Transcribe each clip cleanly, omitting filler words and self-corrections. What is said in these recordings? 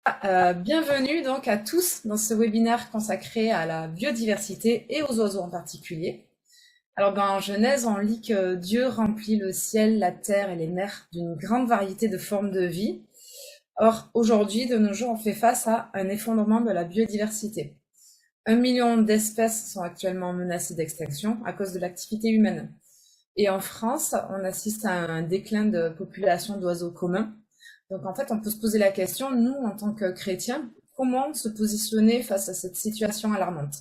Bienvenue donc à tous dans ce webinaire consacré à la biodiversité et aux oiseaux en particulier. Alors en Genèse, on lit que Dieu remplit le ciel, la terre et les mers d'une grande variété de formes de vie. Or, aujourd'hui, de nos jours, on fait face à un effondrement de la biodiversité. 1 million d'espèces sont actuellement menacées d'extinction à cause de l'activité humaine. Et en France, on assiste à un déclin de population d'oiseaux communs. Donc en fait, on peut se poser la question, nous, en tant que chrétiens, comment se positionner face à cette situation alarmante?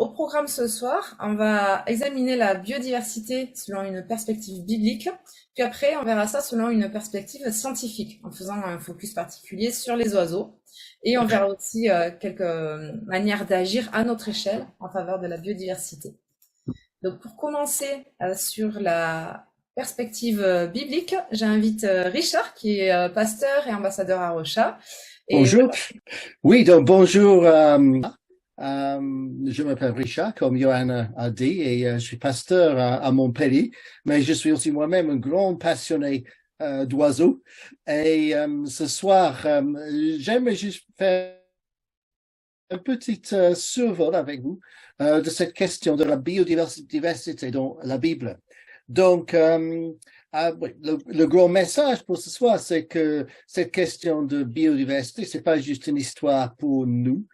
Au programme ce soir, on va examiner la biodiversité selon une perspective biblique, puis après, on verra ça selon une perspective scientifique, en faisant un focus particulier sur les oiseaux. Et on verra aussi quelques manières d'agir à notre échelle en faveur de la biodiversité. Donc pour commencer sur la perspective biblique, j'invite Richard qui est pasteur et ambassadeur à Rocha. Et Bonjour. Oui, donc bonjour. Je m'appelle Richard, comme Johanna a dit, et je suis pasteur à Montpellier, mais je suis aussi moi-même un grand passionné d'oiseaux. Et ce soir, j'aimerais juste faire un petit survol avec vous de cette question de la biodiversité dans la Bible. Donc, oui, le grand message pour ce soir, c'est que cette question de biodiversité, c'est pas juste une histoire pour nous,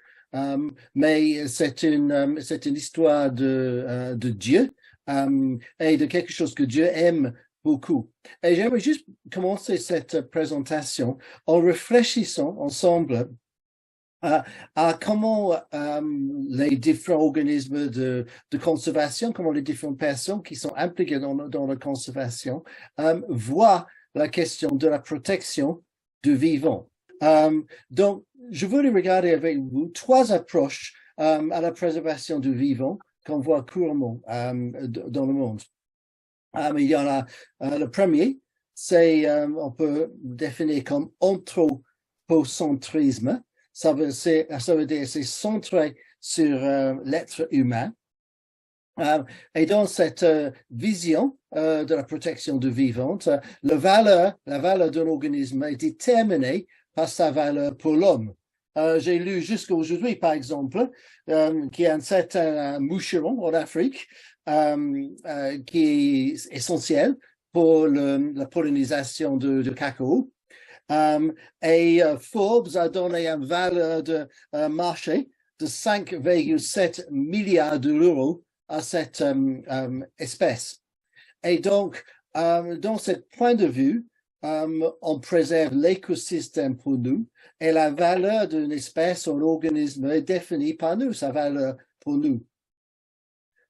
mais c'est une histoire de Dieu et de quelque chose que Dieu aime beaucoup. Et j'aimerais juste commencer cette présentation en réfléchissant ensemble à comment les différents organismes de conservation, comment les différentes personnes qui sont impliquées dans la conservation voient la question de la protection du vivant. Donc, je voulais regarder avec vous trois approches à la préservation du vivant qu'on voit couramment dans le monde. Il y en a le premier, c'est on peut définir comme anthropocentrisme. Ça veut dire c'est centré sur l'être humain. Et dans cette vision de la protection du vivant, la valeur d'un organisme est déterminée par sa valeur pour l'homme. J'ai lu jusqu'à aujourd'hui, par exemple, qu'il y a un certain moucheron en Afrique qui est essentiel pour la pollinisation de cacao. Et Forbes a donné une valeur de marché de 5,7 milliards d'euros à cette espèce. Et donc, dans ce point de vue, on préserve l'écosystème pour nous et la valeur d'une espèce ou d'un organisme est définie par nous, sa valeur pour nous.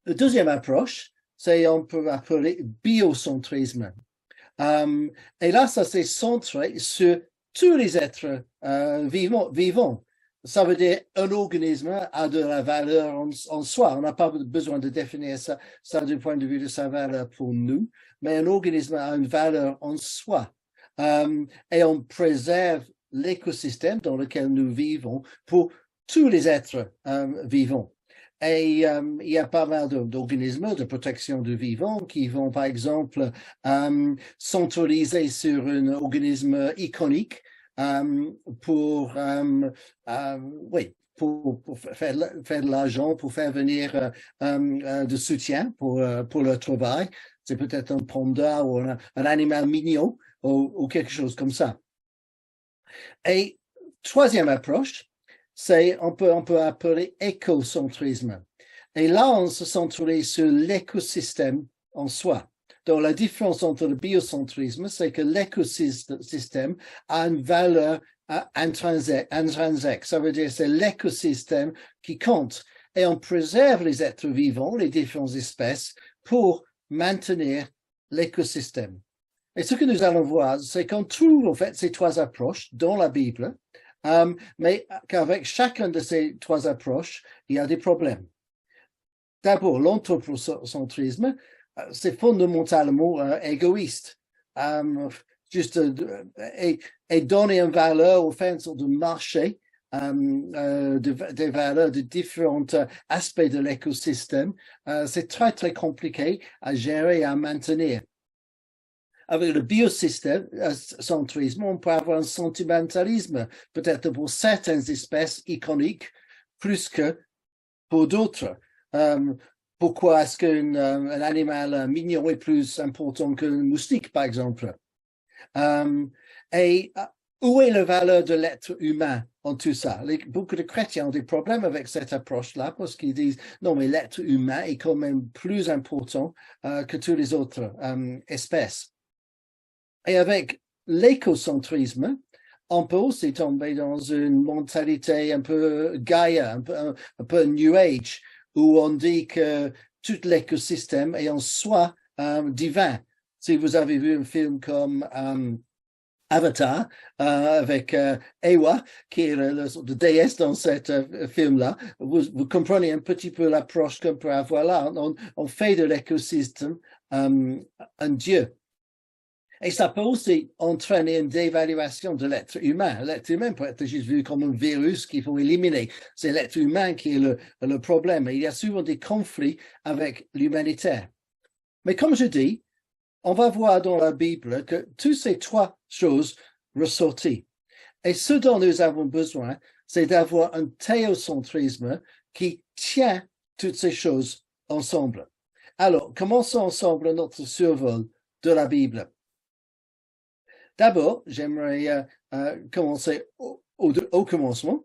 La deuxième approche, c'est on peut appeler biocentrisme. Et là, ça s'est centré sur tous les êtres vivants. Ça veut dire un organisme a de la valeur en soi. On n'a pas besoin de définir ça du point de vue de sa valeur pour nous, mais un organisme a une valeur en soi. Et on préserve l'écosystème dans lequel nous vivons pour tous les êtres vivants. Et il y a pas mal d'organismes de protection du vivant qui vont, par exemple, centraliser sur un organisme iconique pour, oui, pour faire de l'argent, pour faire venir de soutien pour leur travail. C'est peut-être un panda ou un animal mignon ou quelque chose comme ça. Et troisième approche, c'est on peut appeler écocentrisme. Et là, on se centralise sur l'écosystème en soi. Donc, la différence entre le biocentrisme, c'est que l'écosystème a une valeur intrinsèque. Ça veut dire que c'est l'écosystème qui compte. Et on préserve les êtres vivants, les différentes espèces, pour maintenir l'écosystème. Et ce que nous allons voir, c'est qu'on trouve en fait ces trois approches dans la Bible, mais qu'avec chacune de ces trois approches, il y a des problèmes. D'abord, l'anthropocentrisme, c'est fondamentalement égoïste. Juste et donner une valeur, ou faire une sorte de marché des valeurs de différents aspects de l'écosystème, c'est très, très compliqué à gérer et à maintenir. avec le biosystème, centrisme, on peut avoir un sentimentalisme, peut-être pour certaines espèces iconiques, plus que pour d'autres. Pourquoi est-ce qu'un animal mignon est plus important qu'un moustique, par exemple? Et où est la valeur de l'être humain en tout ça? Beaucoup de chrétiens ont des problèmes avec cette approche-là parce qu'ils disent non, mais l'être humain est quand même plus important que toutes les autres espèces. Et avec l'écocentrisme, on peut aussi tomber dans une mentalité un peu Gaïa, un peu New Age, où on dit que tout l'écosystème est en soi divin. Si vous avez vu un film comme Avatar, avec Ewa, qui est la sorte de déesse dans ce film-là, vous comprenez un petit peu l'approche qu'on peut avoir là. On fait de l'écosystème un dieu. Et ça peut aussi entraîner une dévaluation de l'être humain. L'être humain peut être juste vu comme un virus qu'il faut éliminer. C'est l'être humain qui est le problème. Et il y a souvent des conflits avec l'humanitaire. Mais comme je dis, on va voir dans la Bible que toutes ces trois choses ressorties. Et ce dont nous avons besoin, c'est d'avoir un théocentrisme qui tient toutes ces choses ensemble. Alors, commençons ensemble notre survol de la Bible. D'abord, j'aimerais commencer au commencement.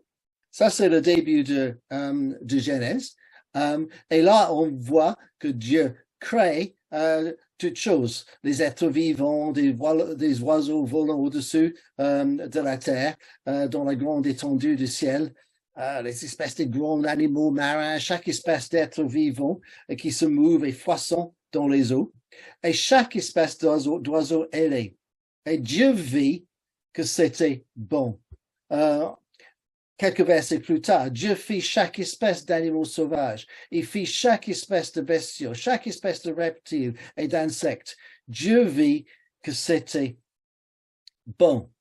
Ça, c'est le début de Genèse. Et là, on voit que Dieu crée toutes choses, les êtres vivants, des oiseaux volant au-dessus de la terre, dans la grande étendue du ciel, les espèces de grands animaux marins, chaque espèce d'être vivant qui se mouve et poisson dans les eaux, et chaque espèce d'oiseau ailé. Et Dieu vit que c'était bon. Quelques versets plus tard, Dieu fit chaque espèce d'animaux sauvages. Il fit chaque espèce de bestiaux, chaque espèce de reptiles et d'insectes. Dieu vit que c'était bon.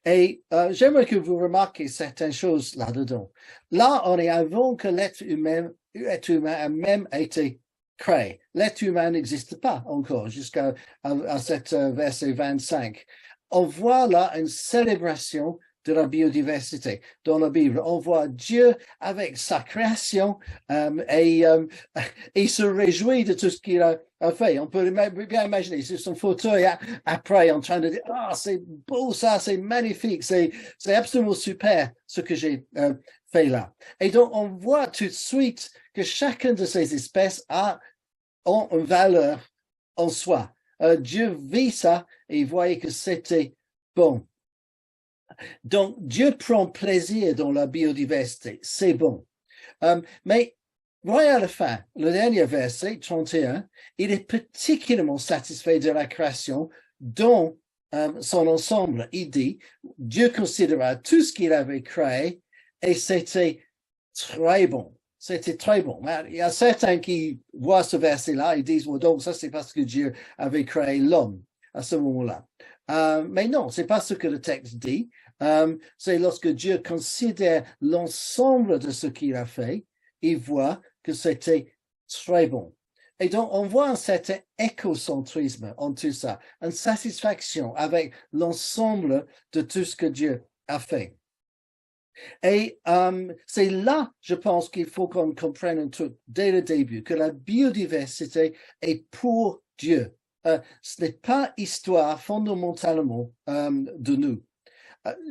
Et j'aimerais que vous remarquiez certaines choses là-dedans. Là, on est avant que l'être humain a même été créé. L'être humain n'existe pas encore jusqu'à cet verset 25. On voit là une célébration de la biodiversité dans la Bible. On voit Dieu avec sa création et il se réjouit de tout ce qu'il a fait. On peut bien imaginer sur son fauteuil après en train de dire « Ah, c'est beau ça, c'est magnifique, c'est absolument super ce que j'ai fait là. » Et donc, on voit tout de suite que chacune de ces espèces ont une valeur en soi. Dieu vit ça et il voyait que c'était bon. Donc, Dieu prend plaisir dans la biodiversité, c'est bon. Mais voyez à la fin, le dernier verset, 31, il est particulièrement satisfait de la création dans son ensemble. Il dit, Dieu considéra tout ce qu'il avait créé et c'était très bon. C'était très bon. Il y a certains qui voient ce verset-là et disent, well, donc ça c'est parce que Dieu avait créé l'homme à ce moment-là. Mais non, c'est pas ce que le texte dit. C'est lorsque Dieu considère l'ensemble de ce qu'il a fait, il voit que c'était très bon. Et donc, on voit un certain écocentrisme en tout ça, une satisfaction avec l'ensemble de tout ce que Dieu a fait. Et c'est là, je pense, qu'il faut qu'on comprenne tout dès le début, que la biodiversité est pour Dieu. Ce n'est pas histoire fondamentalement de nous.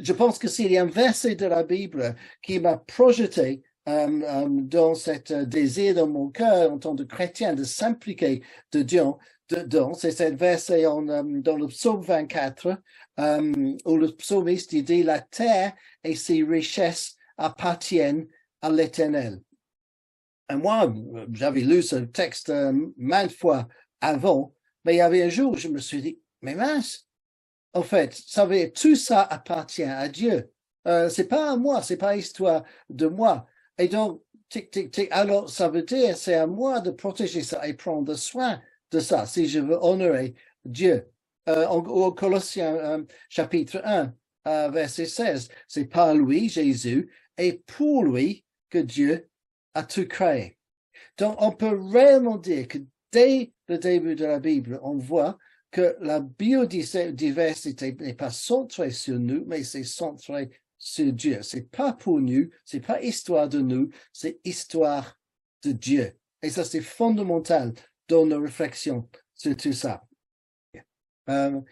Je pense que s'il y a un verset de la Bible qui m'a projeté dans cet désir dans mon cœur en tant que chrétien de s'impliquer de Dieu, c'est ce verset dans le psaume 24 où le psalmiste dit « La terre et ses richesses appartiennent à l'Éternel ». Et moi, j'avais lu ce texte maintes fois avant, mais il y avait un jour où je me suis dit « Mais mince !» En fait, tout ça appartient à Dieu. C'est pas à moi, c'est pas histoire de moi. Et donc, alors ça veut dire c'est à moi de protéger ça et prendre soin de ça si je veux honorer Dieu. Au Colossiens chapitre 1, verset 16, c'est par lui, Jésus, et pour lui que Dieu a tout créé. Donc, on peut réellement dire que dès le début de la Bible, on voit que la biodiversité n'est pas centrée sur nous, mais c'est centré sur Dieu. C'est pas pour nous, c'est pas histoire de nous, c'est histoire de Dieu. Et ça, c'est fondamental dans nos réflexions sur tout ça. On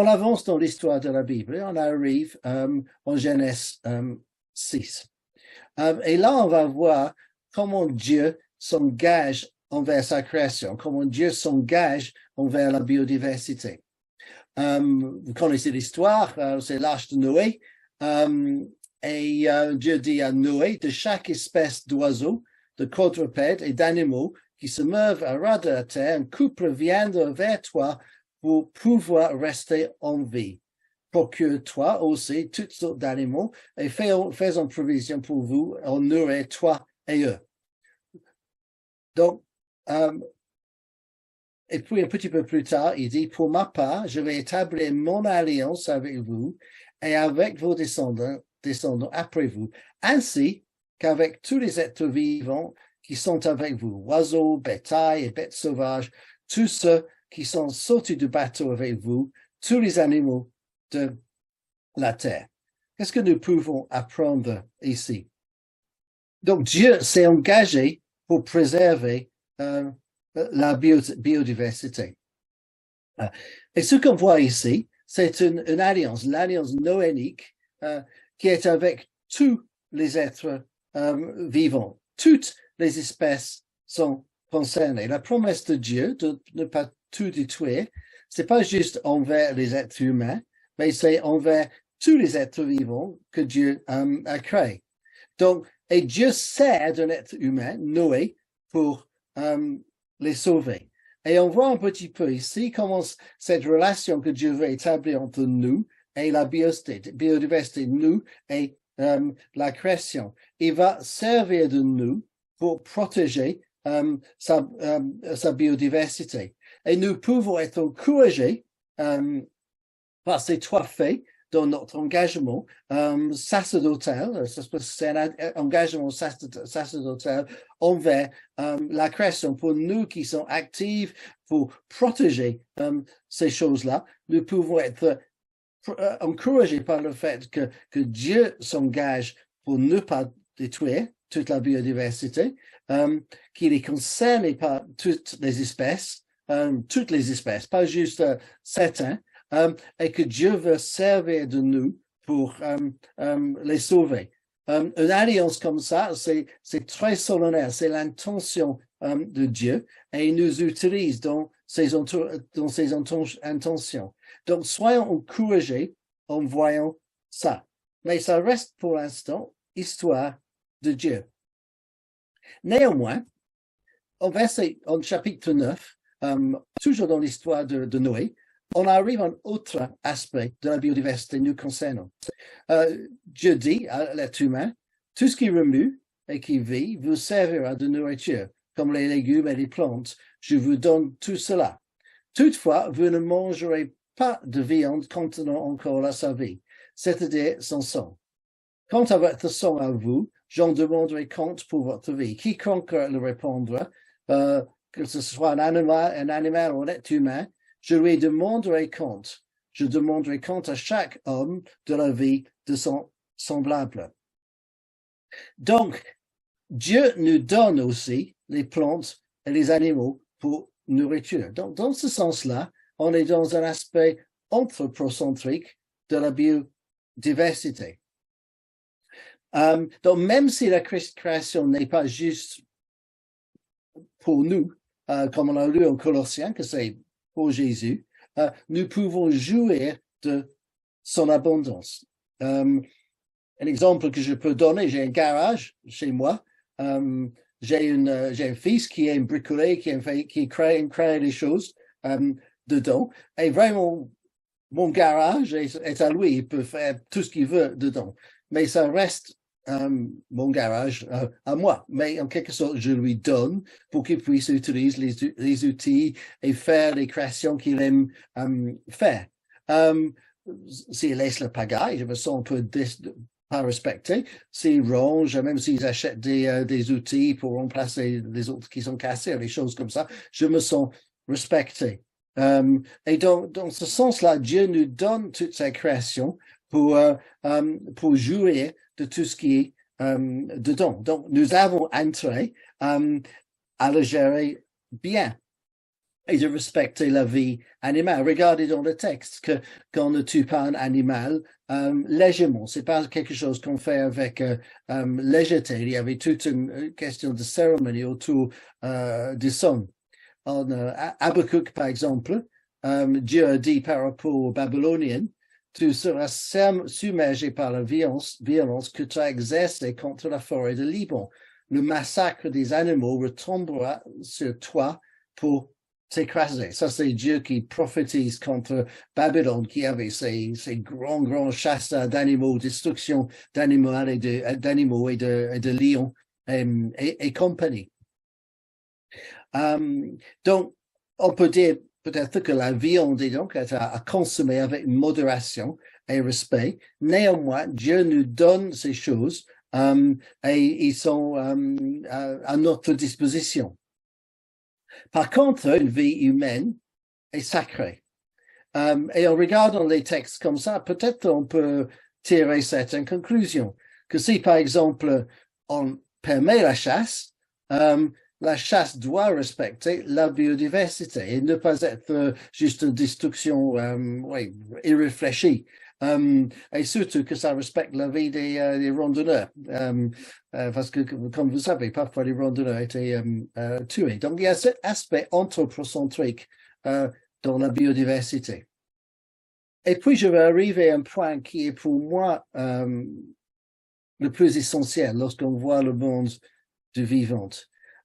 avance dans l'histoire de la Bible et on arrive en Genèse 6. Et là, on va voir comment Dieu s'engage envers sa création, comment Dieu s'engage envers la biodiversité. Vous connaissez l'histoire, c'est l'Arche de Noé. Et Dieu dit à Noé, de chaque espèce d'oiseau, de quadrupèdes et d'animaux qui se meuvent à ras de la terre, un couple viendra vers toi pour pouvoir rester en vie. Procure-toi aussi toutes sortes d'animaux et faisons provision pour vous, en nourrir toi et eux. Donc, et puis un petit peu plus tard, il dit, pour ma part, je vais établir mon alliance avec vous et avec vos descendants après vous, ainsi qu'avec tous les êtres vivants qui sont avec vous, oiseaux, bétail et bêtes sauvages, tous ceux qui sont sortis du bateau avec vous, tous les animaux de la terre. Qu'est-ce que nous pouvons apprendre ici? Donc, Dieu s'est engagé pour préserver la biodiversité. Et ce qu'on voit ici, c'est une alliance, l'alliance noénique, qui est avec tous les êtres vivants. Toutes les espèces sont concernées. La promesse de Dieu de ne pas tout détruire, c'est pas juste envers les êtres humains, mais c'est envers tous les êtres vivants que Dieu a créés. Donc, et Dieu sert d'un être humain, Noé, pour les sauver. Et on voit un petit peu ici comment cette relation que Dieu veut établir entre nous et la biodiversité, nous et la création. Il va servir de nous pour protéger sa biodiversité. Et nous pouvons être encouragés par ces trois faits dans notre engagement sacerdotal, c'est un engagement sacerdotal envers la création. Pour nous qui sommes actifs pour protéger ces choses-là, nous pouvons être encouragés par le fait que Dieu s'engage pour ne pas détruire toute la biodiversité, qu'il est concerné par toutes les espèces, pas juste certains, et que Dieu veut servir de nous pour les sauver. Une alliance comme ça, c'est très solennel, c'est l'intention de Dieu et il nous utilise dans ses intentions. Donc, soyons encouragés en voyant ça. Mais ça reste pour l'instant histoire de Dieu. Néanmoins, en chapitre 9, toujours dans l'histoire de Noé, on arrive à un autre aspect de la biodiversité nous concernant. Dieu dit à l'être humain, tout ce qui remue et qui vit vous servira de nourriture, comme les légumes et les plantes. Je vous donne tout cela. Toutefois, vous ne mangerez pas de viande contenant encore sa vie, c'est-à-dire son sang. Quant à votre sang à vous, j'en demanderai compte pour votre vie. Quiconque le répondra, que ce soit un animal ou un être humain, je lui demanderai compte. Je demanderai compte à chaque homme de la vie de son semblable. Donc, Dieu nous donne aussi les plantes et les animaux pour nourriture. Donc, dans ce sens-là, on est dans un aspect anthropocentrique de la biodiversité. Donc, même si la création n'est pas juste pour nous, comme on a lu en Colossiens, que c'est pour Jésus, nous pouvons jouir de son abondance. Un exemple que je peux donner, j'ai un garage chez moi, j'ai un fils qui aime bricoler, qui crée des choses dedans, et vraiment, mon garage est à lui, il peut faire tout ce qu'il veut dedans, mais ça reste mon garage à moi, mais en quelque sorte je lui donne pour qu'il puisse utiliser les outils et faire les créations qu'il aime faire. S'il laisse le pagaille, je me sens un peu pas respecté. S'ils rangent, même s'ils achètent des outils pour remplacer les autres qui sont cassés, des choses comme ça, je me sens respecté. Et dans ce sens-là, Dieu nous donne toutes ces créations pour jouir de tout ce qui est dedans. Donc, nous avons intérêt à le gérer bien et de respecter la vie animale. Regardez dans le texte que quand on ne tue pas un animal légèrement, c'est pas quelque chose qu'on fait avec légèreté. Il y avait toute une question de cérémonie autour du son. En Habakkuk, par exemple, Dieu a dit par rapport aux Babyloniens, tu seras submergé par la violence que tu as exercée contre la forêt de Liban. Le massacre des animaux retombera sur toi pour t'écraser. Ça, c'est Dieu qui prophétise contre Babylone, qui avait ces grands chasseurs d'animaux, destruction d'animaux et de lions et compagnie. Donc, on peut dire peut-être que la viande est donc à consommer avec modération et respect. Néanmoins, Dieu nous donne ces choses et ils sont à notre disposition. Par contre, une vie humaine est sacrée. Et en regardant les textes comme ça, peut-être on peut tirer certaines conclusions. Que si, par exemple, on permet la chasse doit respecter la biodiversité et ne pas être juste une destruction irréfléchie. Et surtout que ça respecte la vie des randonneurs. Parce que, comme vous savez, parfois les randonneurs étaient tués. Donc, il y a cet aspect anthropocentrique dans la biodiversité. Et puis, je vais arriver à un point qui est pour moi le plus essentiel lorsqu'on voit le monde du vivant.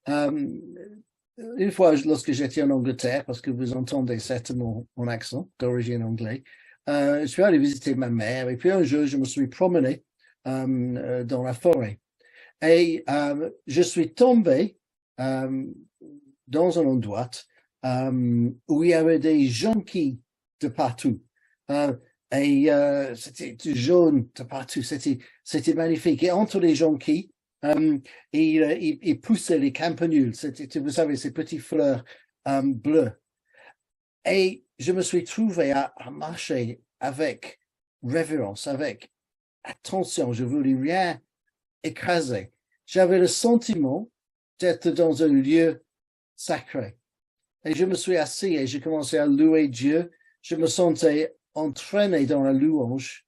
Une fois, lorsque j'étais en Angleterre, parce que vous entendez certainement mon accent d'origine anglaise, je suis allé visiter ma mère et puis un jour, je me suis promené dans la forêt et je suis tombé dans un endroit où il y avait des jonquilles de partout. Et c'était jaune de partout, c'était magnifique. Et entre les jonquilles, il poussait les campanules, vous savez, ces petites fleurs bleues. Et je me suis trouvé à marcher avec révérence, avec attention, je voulais rien écraser. J'avais le sentiment d'être dans un lieu sacré. Et je me suis assis et j'ai commencé à louer Dieu. Je me sentais entraîné dans la louange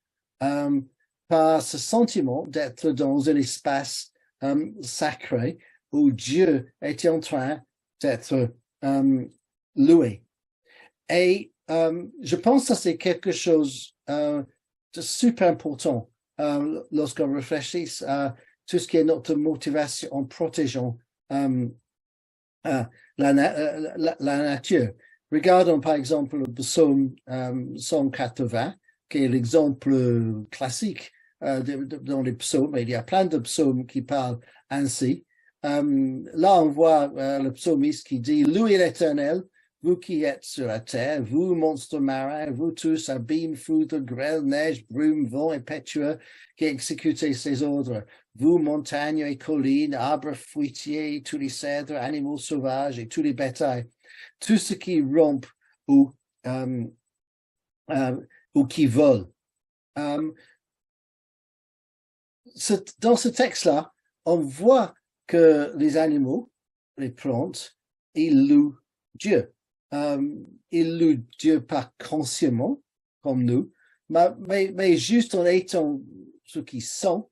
par ce sentiment d'être dans un espace sacré où Dieu était en train d'être loué. Et je pense que c'est quelque chose de super important lorsqu'on réfléchit à tout ce qui est notre motivation en protégeant la nature. Regardons par exemple le psaume 180, qui est l'exemple classique dans les psaumes. Il y a plein de psaumes qui parlent ainsi. Là, on voit le psalmiste qui dit « Louez l'Éternel, vous qui êtes sur la terre, vous monstres marins, vous tous, abîmes, foudre, grêle, neige, brume, vent impétueux, qui exécutez ses ordres, vous montagnes et collines, arbres fruitiers, tous les cèdres, animaux sauvages et tous les bétails, tout ce qui rompt ou qui vole. » Dans ce texte-là, on voit que les animaux, les plantes, ils louent Dieu. Ils louent Dieu pas consciemment, comme nous, mais juste en étant ce qu'ils sont,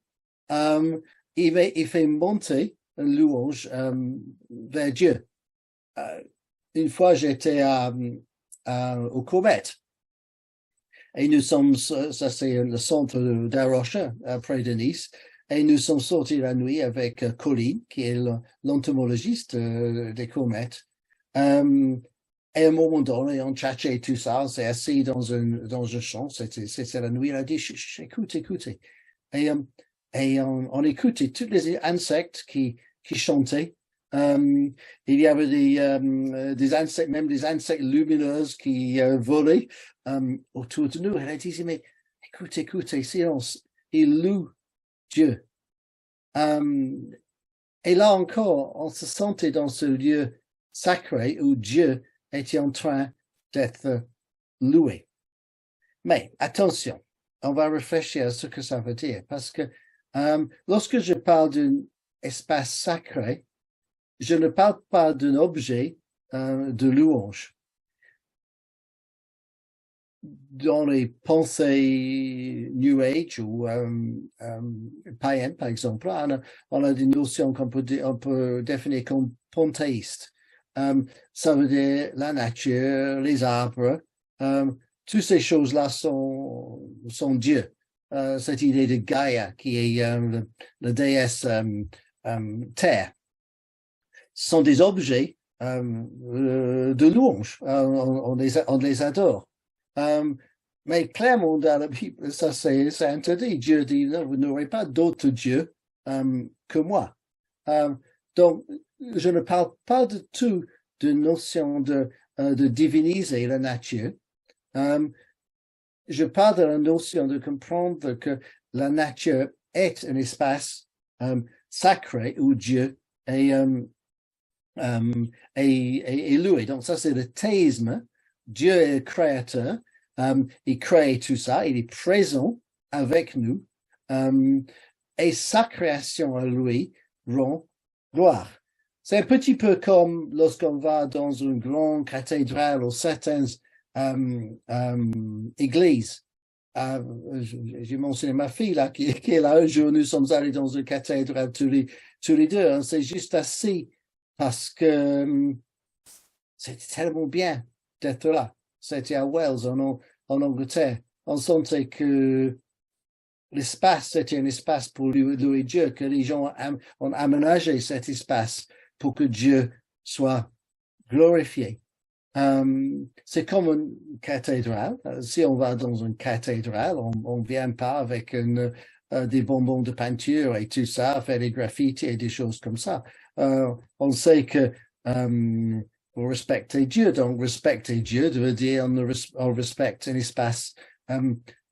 il fait monter une louange vers Dieu. Une fois, j'étais au Comet. Et nous sommes, ça c'est le centre d'Arocha, près de Nice, et nous sommes sortis la nuit avec Colline, qui est l'entomologiste des comètes. Et à un moment donné, on tchatchait tout ça, on s'est assis dans un champ, c'était la nuit, elle a dit, écoutez. Et on écoutait tous les insectes qui chantaient. Il y avait des insectes, même des insectes lumineux qui volaient autour de nous. Elle a dit, mais écoutez, silence, il loue Dieu. Et là encore, on se sentait dans ce lieu sacré où Dieu était en train d'être loué. Mais attention, on va réfléchir à ce que ça veut dire, parce que lorsque je parle d'un espace sacré, je ne parle pas d'un objet de louange. Dans les pensées New Age ou païennes, par exemple, on a des notions qu'on peut définir comme panthéistes. Ça veut dire la nature, les arbres, toutes ces choses-là sont Dieu. Cette idée de Gaïa, qui est la déesse terre, sont des objets de louange. On les adore. Mais clairement, dans la Bible, ça c'est interdit. Dieu dit, non, vous n'aurez pas d'autre Dieu que moi. Donc, je ne parle pas du tout de notion de diviniser la nature. Je parle de la notion de comprendre que la nature est un espace sacré où Dieu est loué. Donc ça, c'est le théisme. Dieu est le créateur. Il crée tout ça. Il est présent avec nous. Et sa création à lui rend gloire. C'est un petit peu comme lorsqu'on va dans une grande cathédrale ou certaines églises. J'ai mentionné ma fille là, qui est là un jour. Nous sommes allés dans une cathédrale tous les deux. On s'est juste assis parce que c'était tellement bien d'être là. C'était à Wales, en Angleterre. On sentait que l'espace, c'était un espace pour louer Dieu, que les gens ont aménagé cet espace pour que Dieu soit glorifié. C'est comme une cathédrale. Si on va dans une cathédrale, on ne vient pas avec des bonbons de peinture et tout ça, faire des graffitis et des choses comme ça. On sait que pour respecter Dieu, donc respecter Dieu veut dire on respecte un espace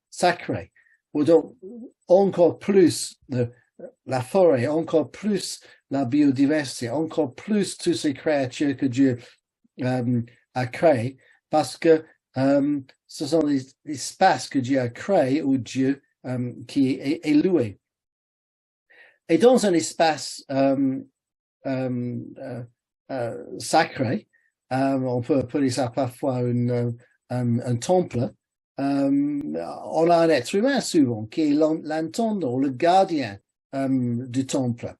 sacré. Ou donc encore plus la forêt, encore plus la biodiversité, encore plus toutes ces créatures que Dieu a créées, parce que ce sont les espaces que Dieu a créés où Dieu qui est loué. Et dans un espace sacré, on peut appeler ça parfois un temple, on a un être humain souvent qui est l'intendant, le gardien du temple.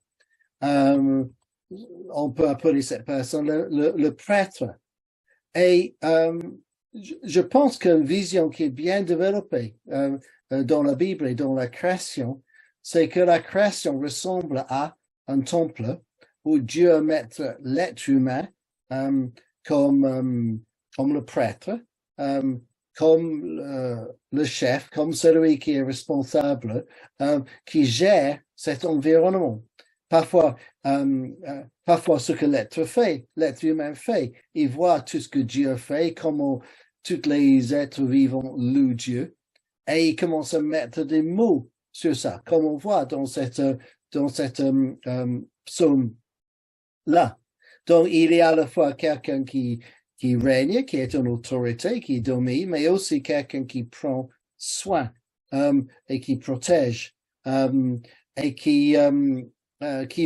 On peut appeler cette personne le prêtre. Et je pense qu'une vision qui est bien développée dans la Bible et dans la création, c'est que la création ressemble à un temple où Dieu met l'être humain comme le prêtre, comme le chef, comme celui qui est responsable, qui gère cet environnement. Parfois, ce que l'être humain fait, il voit tout ce que Dieu fait, comment tous les êtres vivants louent Dieu, et il commence à mettre des mots sur ça, comme on voit dans cette psaume-là. Donc, il y a à la fois quelqu'un qui règne, qui est une autorité, qui domine, mais aussi quelqu'un qui prend soin et qui protège et qui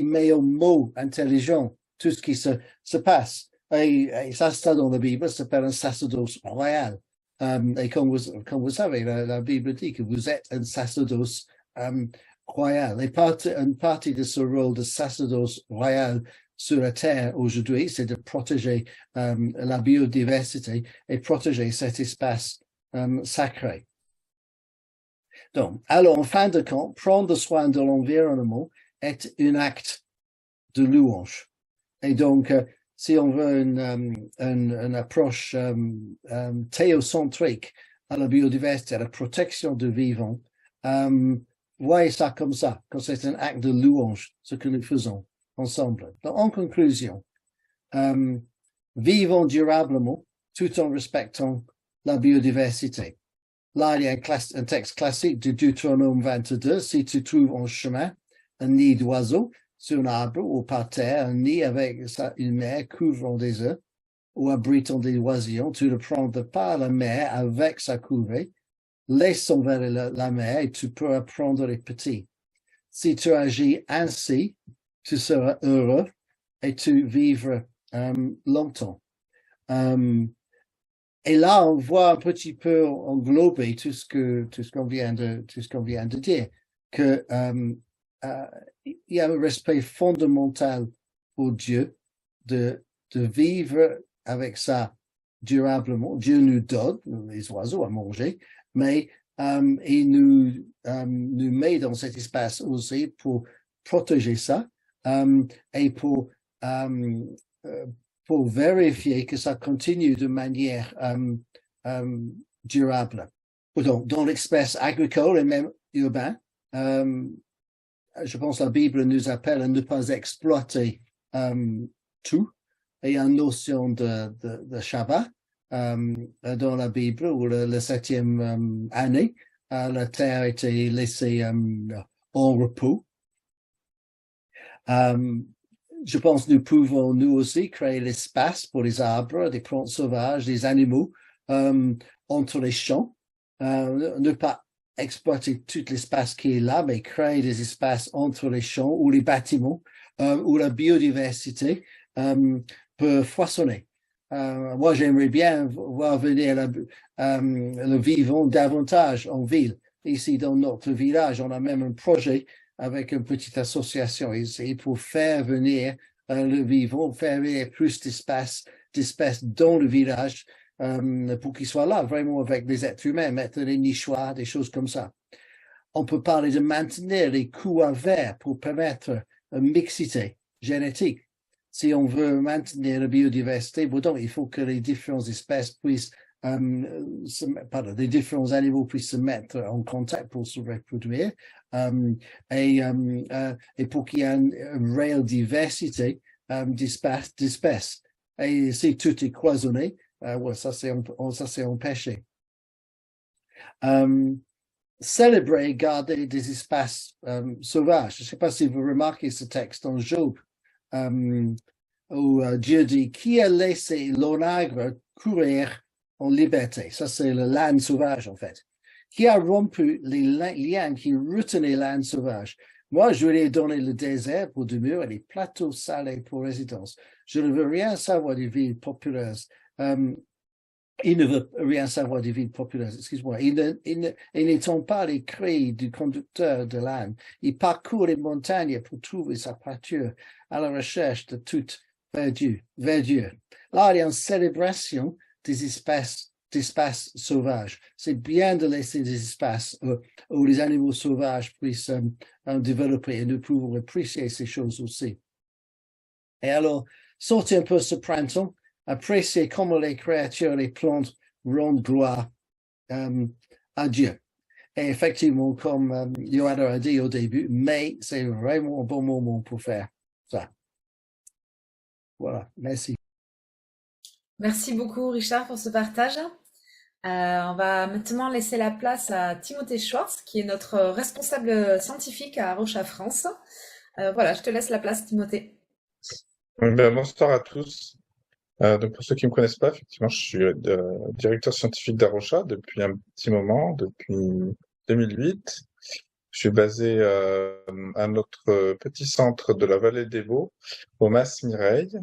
met au mot intelligent tout ce qui se passe. Et ça, c'est dans la Bible, ça s'appelle un sacerdoce royal. Et comme vous savez, la Bible dit que vous êtes un sacerdoce royal. Et une partie de ce rôle de sacerdoce royal sur la terre aujourd'hui, c'est de protéger la biodiversité et protéger cet espace sacré. Donc, alors, en fin de compte, prendre soin de l'environnement est un acte de louange. Et donc, si on veut une approche théocentrique à la biodiversité, à la protection du vivant, voyez ça comme ça, que c'est un acte de louange, ce que nous faisons ensemble. Donc, en conclusion, vivons durablement tout en respectant la biodiversité. Là, il y a un texte classique de Deutéronome 22. Si tu trouves en chemin un nid d'oiseau sur un arbre ou par terre, un nid avec une mère couvrant des œufs, ou abritant des oisillons, tu le prends par la mer avec sa couvée, laisse vers la mer et tu peux apprendre les petits. Si tu agis ainsi, tu seras heureux et tu vivras longtemps. Et là, on voit un petit peu englober tout ce qu'on vient de dire, que il y a un respect fondamental pour Dieu de vivre avec ça durablement. Dieu nous donne les oiseaux à manger, mais il nous met dans cet espace aussi pour protéger ça et pour vérifier que ça continue de manière durable. Donc, dans l'espace agricole et même urbain, je pense que la Bible nous appelle à ne pas exploiter tout. Et il y a une notion de Shabbat dans la Bible où la septième année, la terre a été laissée en repos. Je pense que nous pouvons, nous aussi, créer l'espace pour les arbres, des plantes sauvages, des animaux entre les champs. Ne pas exploiter tout l'espace qui est là, mais créer des espaces entre les champs ou les bâtiments où la biodiversité peut foisonner. Moi, j'aimerais bien voir venir le vivant davantage en ville. Ici, dans notre village, on a même un projet avec une petite association ici pour faire venir le vivant, faire venir plus d'espèces dans le village pour qu'ils soient là vraiment avec les êtres humains, mettre des nichoirs, des choses comme ça. On peut parler de maintenir les couloirs verts pour permettre une mixité génétique. Si on veut maintenir la biodiversité, bon, il faut que les différentes espèces puissent les différents animaux puissent se mettre en contact pour se reproduire et pour qu'il y ait une réelle diversité d'espèces. Et si tout est cloisonné, ça c'est empêché. Célébrer, garder des espaces sauvages. Je ne sais pas si vous remarquez ce texte dans Job, où Dieu dit, qui a laissé l'onagre courir en liberté? Ça, c'est le l'âne sauvage, en fait. Qui a rompu les liens qui retenaient l'âne sauvage? Moi, je lui ai donné le désert pour demeure et les plateaux salés pour résidence. Je ne veux rien savoir des villes populeuses. Il ne veut rien savoir des villes populeuses, excuse-moi. Il n'entend pas les cris du conducteur de l'âne. Il parcourt les montagnes pour trouver sa pâture à la recherche de toute verdure. Là, il y a une célébration des d'espaces sauvages. C'est bien de laisser des espaces où les animaux sauvages puissent développer et nous pouvons apprécier ces choses aussi. Et alors, sortez un peu ce printemps, appréciez comment les créatures, les plantes rendent gloire à Dieu. Et effectivement, comme Johanna a dit au début, mais c'est vraiment un bon moment pour faire ça. Voilà, merci. Merci beaucoup, Richard, pour ce partage. On va maintenant laisser la place à Timothée Schwartz, qui est notre responsable scientifique à Rocha France. Voilà, je te laisse la place, Timothée. Bonsoir à tous. Donc pour ceux qui ne me connaissent pas, effectivement, je suis directeur scientifique d'Arocha depuis un petit moment, depuis 2008. Je suis basé à notre petit centre de la vallée des Vaux, au Mas Mireille.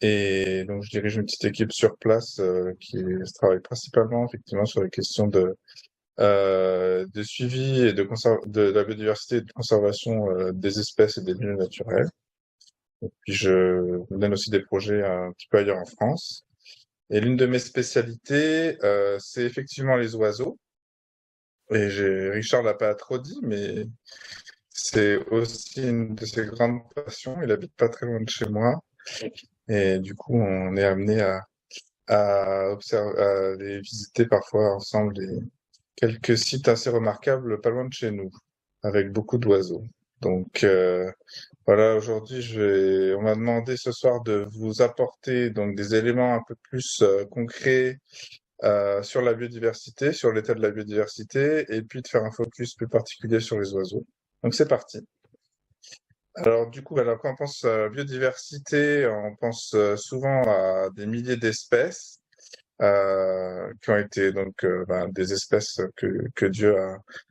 Et donc je dirige une petite équipe sur place qui travaille principalement effectivement sur les questions de suivi et de la biodiversité et de conservation des espèces et des milieux naturels. Et puis je mène aussi des projets un petit peu ailleurs en France. Et l'une de mes spécialités, c'est effectivement les oiseaux. Et Richard l'a pas trop dit, mais c'est aussi une de ses grandes passions. Il habite pas très loin de chez moi. Et du coup, on est amené à observer, à aller visiter parfois ensemble quelques sites assez remarquables pas loin de chez nous, avec beaucoup d'oiseaux. Donc voilà, aujourd'hui, on m'a demandé ce soir de vous apporter donc des éléments un peu plus concrets sur la biodiversité, sur l'état de la biodiversité, et puis de faire un focus plus particulier sur les oiseaux. Donc c'est parti. Alors du coup, alors, quand on pense à biodiversité, on pense souvent à des milliers d'espèces qui ont été donc des espèces que Dieu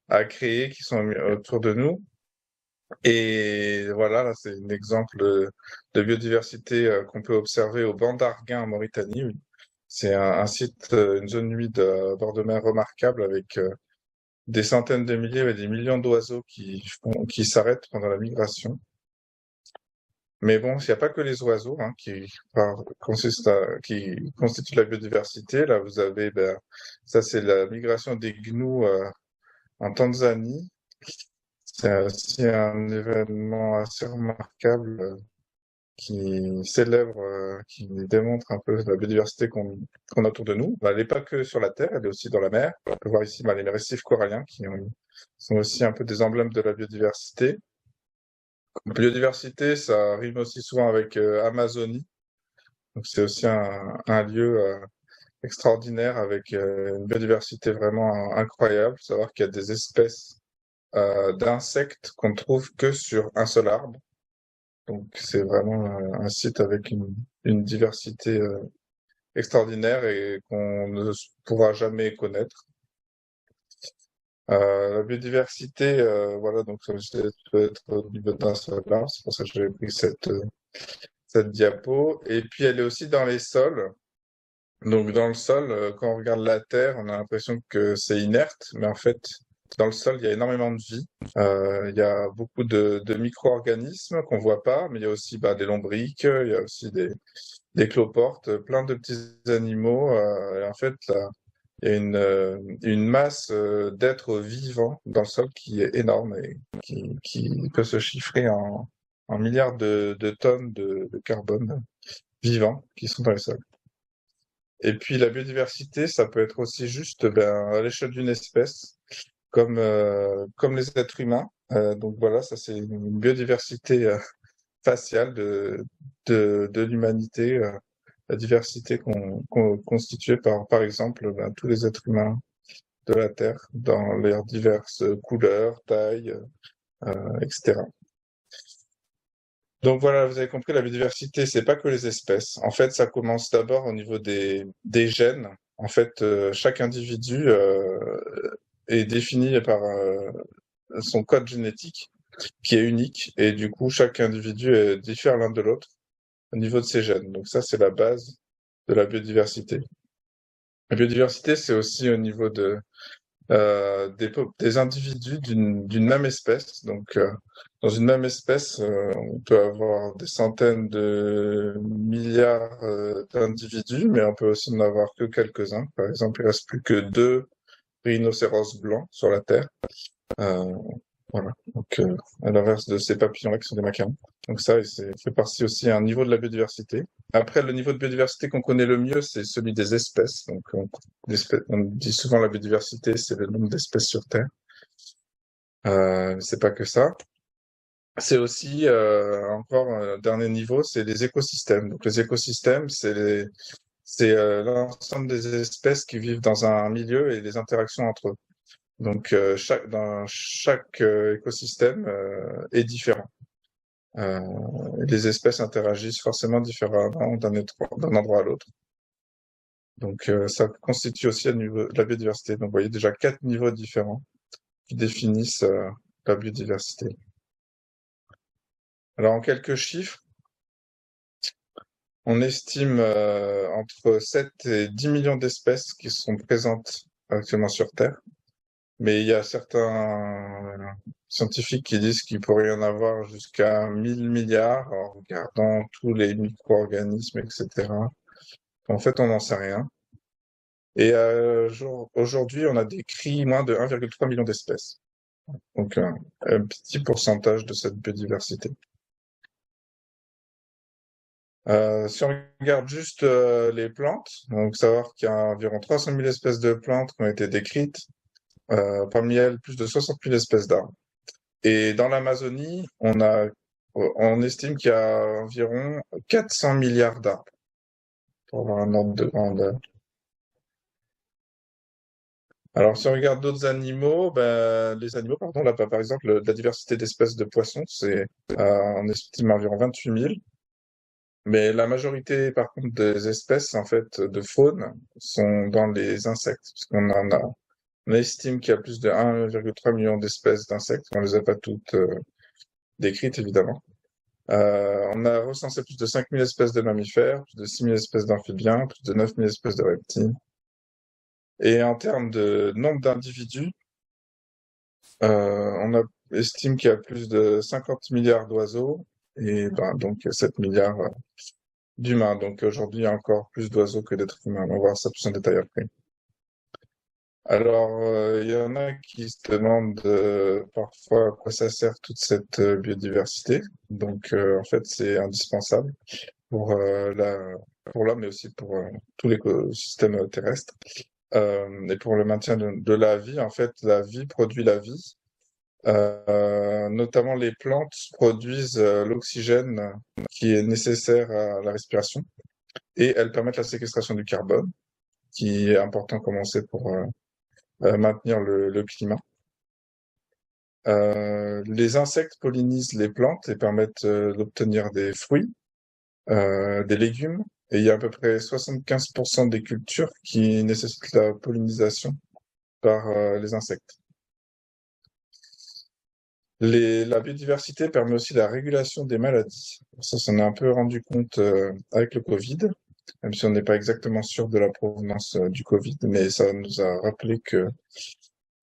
a créées, qui sont autour de nous. Et voilà, là, c'est un exemple de biodiversité qu'on peut observer au banc d'Arguin en Mauritanie. Oui. C'est un site, une zone humide à bord de mer remarquable avec des centaines de milliers et des millions d'oiseaux qui s'arrêtent pendant la migration. Mais bon, il n'y a pas que les oiseaux qui constituent la biodiversité. Là, vous avez, ça c'est la migration des gnous en Tanzanie. C'est aussi un événement assez remarquable qui célèbre, qui démontre un peu la biodiversité qu'on a autour de nous. Elle n'est pas que sur la Terre, elle est aussi dans la mer. On peut voir ici les récifs coralliens sont aussi un peu des emblèmes de la biodiversité. Biodiversité, ça rime aussi souvent avec Amazonie. Donc c'est aussi un lieu extraordinaire avec une biodiversité vraiment incroyable. Faut savoir qu'il y a des espèces d'insectes qu'on ne trouve que sur un seul arbre. Donc c'est vraiment un site avec une diversité extraordinaire et qu'on ne pourra jamais connaître. La biodiversité, voilà, donc ça peut être au niveau d'un seul arbre. C'est pour ça que j'avais pris cette diapo. Et puis elle est aussi dans les sols. Donc dans le sol, quand on regarde la terre, on a l'impression que c'est inerte, mais en fait, dans le sol, il y a énormément de vie. Il y a beaucoup de micro-organismes qu'on voit pas, mais il y a aussi des lombriques, il y a aussi des cloportes, plein de petits animaux. Et en fait, là, il y a une masse d'êtres vivants dans le sol qui est énorme et qui peut se chiffrer en milliards de tonnes de carbone vivants qui sont dans les sols. Et puis la biodiversité, ça peut être aussi juste à l'échelle d'une espèce, comme les êtres humains. Donc voilà, ça c'est une biodiversité faciale de l'humanité, la diversité constituée par exemple tous les êtres humains de la Terre dans leurs diverses couleurs, tailles, etc. Donc voilà, vous avez compris, la biodiversité, c'est pas que les espèces. En fait, ça commence d'abord au niveau des gènes. En fait, chaque individu est défini par son code génétique qui est unique et du coup, chaque individu diffère l'un de l'autre au niveau de ses gènes. Donc ça, c'est la base de la biodiversité. La biodiversité, c'est aussi au niveau des individus d'une même espèce. Donc, dans une même espèce, on peut avoir des centaines de milliards d'individus, mais on peut aussi n'en avoir que quelques-uns. Par exemple, il reste plus que 2 rhinocéros blancs sur la Terre. Euh, voilà. Donc, à l'inverse de ces papillons-là qui sont des macarons. Donc ça, fait partie aussi à un niveau de la biodiversité. Après, le niveau de biodiversité qu'on connaît le mieux, c'est celui des espèces. Donc, on dit souvent la biodiversité, c'est le nombre d'espèces sur Terre. C'est pas que ça. C'est aussi encore un dernier niveau, c'est les écosystèmes. Donc, les écosystèmes, c'est l'ensemble des espèces qui vivent dans un milieu et les interactions entre eux. Donc, chaque écosystème est différent. Les espèces interagissent forcément différemment d'un endroit à l'autre. Donc, ça constitue aussi un niveau de la biodiversité. Donc, vous voyez déjà 4 niveaux différents qui définissent la biodiversité. Alors, en quelques chiffres, on estime entre 7 et 10 millions d'espèces qui sont présentes actuellement sur Terre. Mais il y a certains scientifiques qui disent qu'il pourrait y en avoir jusqu'à 1000 milliards en regardant tous les micro-organismes, etc. En fait, on n'en sait rien. Et aujourd'hui, on a décrit moins de 1,3 million d'espèces. Donc, un petit pourcentage de cette biodiversité. Si on regarde juste les plantes, donc savoir qu'il y a environ 300 000 espèces de plantes qui ont été décrites, parmi elles plus de 60 000 espèces d'arbres. Et dans l'Amazonie, on estime qu'il y a environ 400 milliards d'arbres, pour avoir un ordre de grandeur. Alors, si on regarde d'autres animaux, les animaux, pardon, là, par exemple, la diversité d'espèces de poissons, on estime environ 28 000. Mais la majorité, par contre, des espèces, en fait, de faune, sont dans les insectes. Parce on estime qu'il y a plus de 1,3 million d'espèces d'insectes. On les a pas toutes décrites, évidemment. On a recensé plus de 5 000 espèces de mammifères, plus de 6 000 espèces d'amphibiens, plus de 9 000 espèces de reptiles. Et en termes de nombre d'individus, estime qu'il y a plus de 50 milliards d'oiseaux et donc 7 milliards d'humains. Donc aujourd'hui, il y a encore plus d'oiseaux que d'êtres humains. On va voir ça plus en détail après. Alors, il y en a qui se demandent parfois à quoi ça sert toute cette biodiversité. Donc, en fait, c'est indispensable pour pour l'homme, mais aussi pour tout l'écosystème terrestre. Et pour le maintien de la vie, en fait, la vie produit la vie. Notamment les plantes produisent l'oxygène qui est nécessaire à la respiration et elles permettent la séquestration du carbone, qui est important comme on sait pour maintenir le climat. Les insectes pollinisent les plantes et permettent d'obtenir des fruits, des légumes, et il y a à peu près 75% des cultures qui nécessitent la pollinisation par les insectes. La biodiversité permet aussi la régulation des maladies. Ça s'en est un peu rendu compte avec le Covid, même si on n'est pas exactement sûr de la provenance du Covid, mais ça nous a rappelé que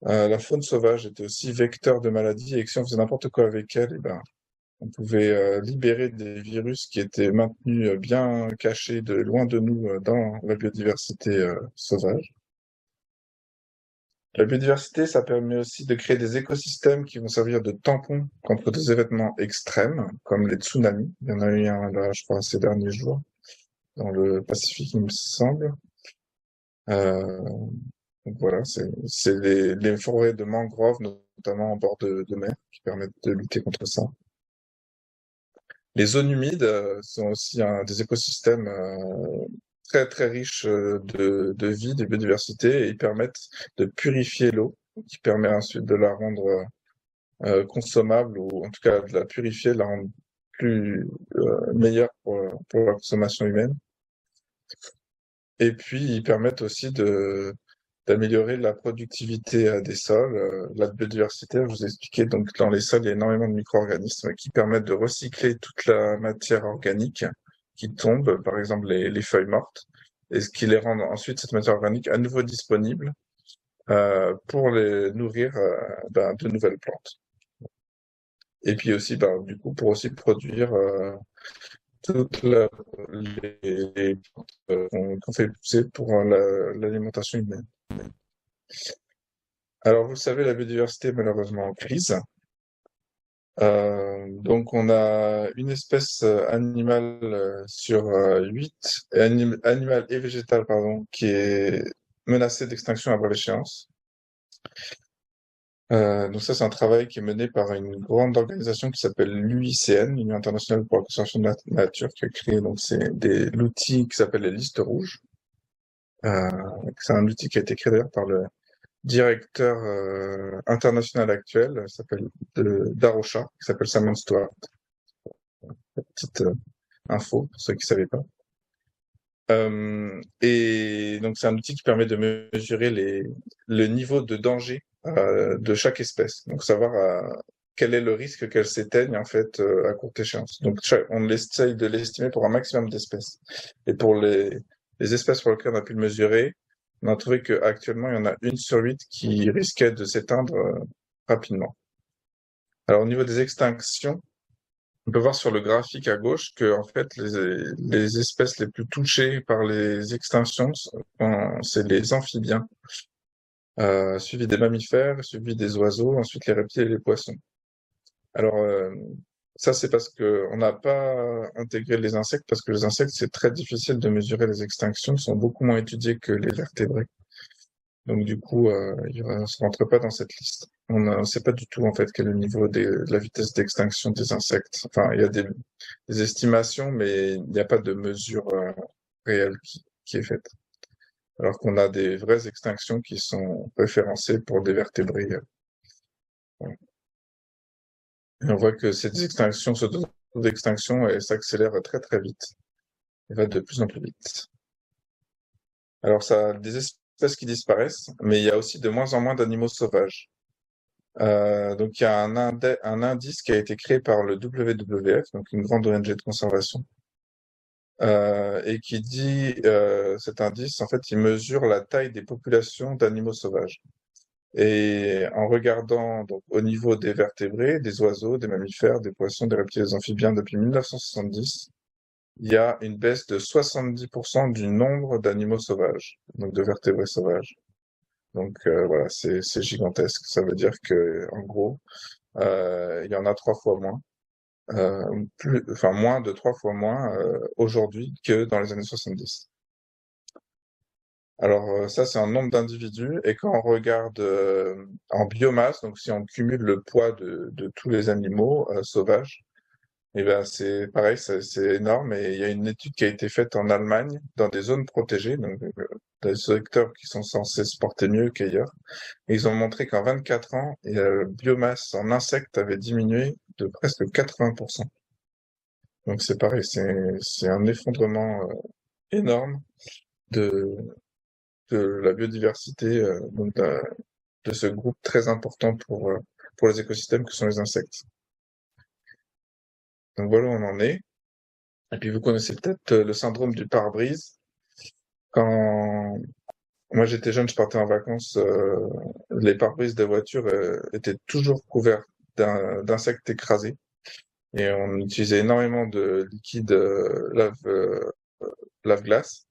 la faune sauvage était aussi vecteur de maladies et que si on faisait n'importe quoi avec elle, on pouvait libérer des virus qui étaient maintenus bien cachés loin de nous dans la biodiversité sauvage. La biodiversité, ça permet aussi de créer des écosystèmes qui vont servir de tampons contre des événements extrêmes, comme les tsunamis. Il y en a eu un, là, je crois, ces derniers jours, dans le Pacifique, il me semble. Euh, donc voilà, c'est les forêts de mangroves, notamment en bord de mer, qui permettent de lutter contre ça. Les zones humides sont aussi des écosystèmes très très riches de vie, de biodiversité, et ils permettent de purifier l'eau, qui permet ensuite de la rendre consommable, ou en tout cas de la purifier, de la rendre plus meilleure pour la consommation humaine. Et puis ils permettent aussi d'améliorer la productivité des sols, la biodiversité. Je vous ai expliqué, donc dans les sols, il y a énormément de micro-organismes qui permettent de recycler toute la matière organique qui tombe, par exemple les feuilles mortes, et ce qui les rend ensuite, cette matière organique, à nouveau disponible pour les nourrir de nouvelles plantes. Et puis aussi, du coup, pour aussi produire toutes les plantes qu'on fait pousser pour l'alimentation humaine. Alors, vous le savez, la biodiversité est malheureusement en crise. Donc, on a une espèce animale sur 8, animale et végétale, pardon, qui est menacée d'extinction à brève échéance. Donc ça, c'est un travail qui est mené par une grande organisation qui s'appelle l'UICN, l'Union internationale pour la conservation de la nature, qui a créé donc l'outil qui s'appelle les listes rouges. C'est un outil qui a été créé d'ailleurs par le directeur international actuel, s'appelle d'Arosha, qui s'appelle Simon Stewart. Petite info pour ceux qui ne savaient pas. Et donc c'est un outil qui permet de mesurer le niveau de danger de chaque espèce. Donc savoir quel est le risque qu'elle s'éteigne en fait à courte échéance. Donc on essaye de l'estimer pour un maximum d'espèces. Et pour les espèces pour lesquelles on a pu le mesurer, on a trouvé qu'actuellement il y en a 1 sur 8 qui risquait de s'éteindre rapidement. Alors au niveau des extinctions, on peut voir sur le graphique à gauche que en fait les espèces les plus touchées par les extinctions c'est les amphibiens, suivis des mammifères, suivis des oiseaux, ensuite les reptiles et les poissons. Alors ça c'est parce que on n'a pas intégré les insectes, parce que les insectes c'est très difficile de mesurer les extinctions, ils sont beaucoup moins étudiés que les vertébrés. Donc du coup, il ne rentre pas dans cette liste. On ne sait pas du tout en fait quel est le niveau de la vitesse d'extinction des insectes. Enfin, il y a des estimations, mais il n'y a pas de mesure réelle qui est faite. alors qu'on a des vraies extinctions qui sont référencées pour des vertébrés. Voilà. Et on voit que cette extinction, ce taux d'extinction, elle s'accélère très très vite. Elle va de plus en plus vite. Alors ça a des espèces qui disparaissent, mais il y a aussi de moins en moins d'animaux sauvages. Donc il y a un indice qui a été créé par le WWF, donc une grande ONG de conservation, et qui dit, cet indice, en fait, il mesure la taille des populations d'animaux sauvages. Et en regardant donc au niveau des vertébrés, des oiseaux, des mammifères, des poissons, des reptiles, des amphibiens depuis 1970, il y a une baisse de 70% du nombre d'animaux sauvages, donc de vertébrés sauvages. Donc voilà, c'est gigantesque. Ça veut dire que en gros, il y en a 3 fois moins, enfin moins de 3 fois moins aujourd'hui que dans les années 70. Alors ça, c'est un nombre d'individus, et quand on regarde en biomasse, donc si on cumule le poids de tous les animaux sauvages, et ben c'est pareil, c'est énorme. Et il y a une étude qui a été faite en Allemagne dans des zones protégées, donc des secteurs qui sont censés se porter mieux qu'ailleurs. Et ils ont montré qu'en 24 ans, la biomasse en insectes avait diminué de presque 80%. Donc c'est pareil, c'est un effondrement énorme de de la biodiversité, donc de ce groupe très important pour les écosystèmes que sont les insectes. Donc voilà où on en est. Et puis vous connaissez peut-être le syndrome du pare-brise. Quand moi j'étais jeune, je partais en vacances, les pare-brises des voitures étaient toujours couverts d'insectes écrasés. Et on utilisait énormément de liquide lave-glace.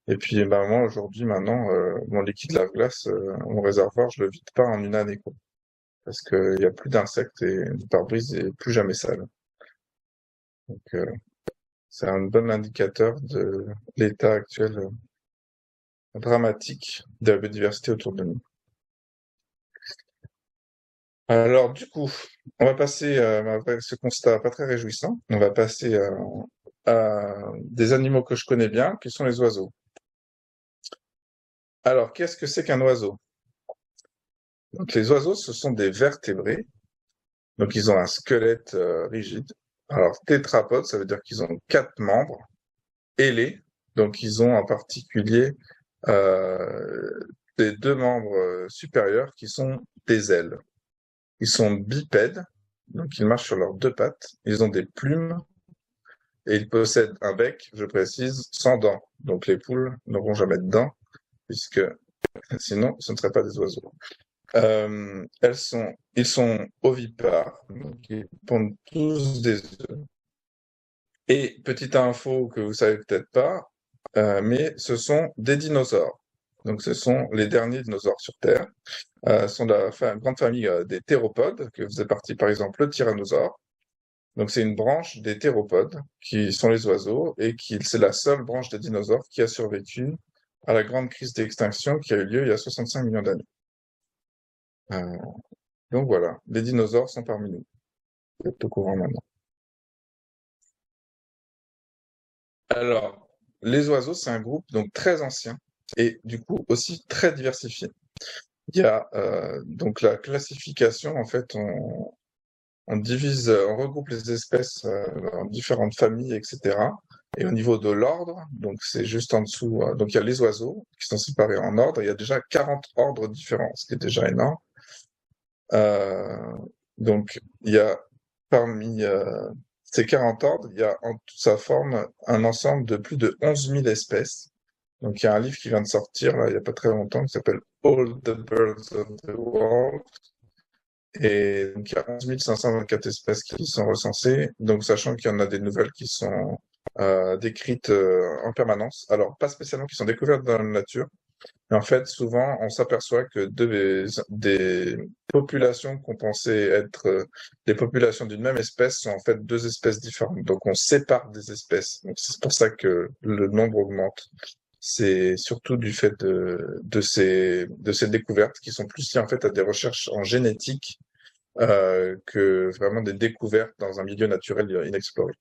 Et puis ben, moi aujourd'hui maintenant, mon liquide lave-glace, mon réservoir, je le vide pas en une année, quoi. Parce qu'il y a plus d'insectes et le pare-brise est plus jamais sale. Donc c'est un bon indicateur de l'état actuel dramatique de la biodiversité autour de nous. Alors du coup, on va passer après ce constat pas très réjouissant, on va passer à des animaux que je connais bien, qui sont les oiseaux. Alors, qu'est-ce que c'est qu'un oiseau? Donc les oiseaux, ce sont des vertébrés. Donc ils ont un squelette rigide. Alors tétrapodes, ça veut dire qu'ils ont 4 membres ailés. Donc ils ont en particulier des 2 membres supérieurs qui sont des ailes. Ils sont bipèdes, donc ils marchent sur leurs 2 pattes. Ils ont des plumes et ils possèdent un bec, je précise, sans dents. Donc les poules n'auront jamais de dents, puisque sinon ce ne seraient pas des oiseaux. Ils sont ovipares, donc ils pondent tous des œufs. Et petite info que vous savez peut-être pas, mais ce sont des dinosaures. Donc ce sont les derniers dinosaures sur Terre. Ce sont la grande famille des théropodes, que faisait partie par exemple le tyrannosaure. Donc c'est une branche des théropodes, qui sont les oiseaux, et c'est la seule branche des dinosaures qui a survécu à la grande crise d'extinction qui a eu lieu il y a 65 millions d'années. Donc voilà, les dinosaures sont parmi nous. Vous êtes au courant maintenant. Alors, les oiseaux, c'est un groupe donc très ancien et du coup aussi très diversifié. Il y a donc la classification, en fait, on divise, on regroupe les espèces en différentes familles, etc. Et au niveau de l'ordre, donc c'est juste en dessous, donc il y a les oiseaux qui sont séparés en ordre. Il y a déjà 40 ordres différents, ce qui est déjà énorme. Donc il y a parmi ces 40 ordres, il y a ça forme un ensemble de plus de 11 000 espèces. Donc il y a un livre qui vient de sortir là, il n'y a pas très longtemps qui s'appelle All the Birds of the World. Et donc il y a 11 524 espèces qui sont recensées, donc sachant qu'il y en a des nouvelles qui sont décrites en permanence. Alors pas spécialement qui sont découvertes dans la nature, mais en fait souvent on s'aperçoit que des populations qu'on pensait être des populations d'une même espèce sont en fait 2 espèces différentes. Donc on sépare des espèces. Donc c'est pour ça que le nombre augmente. C'est surtout du fait de ces découvertes qui sont plus liées en fait à des recherches en génétique que vraiment des découvertes dans un milieu naturel inexploré.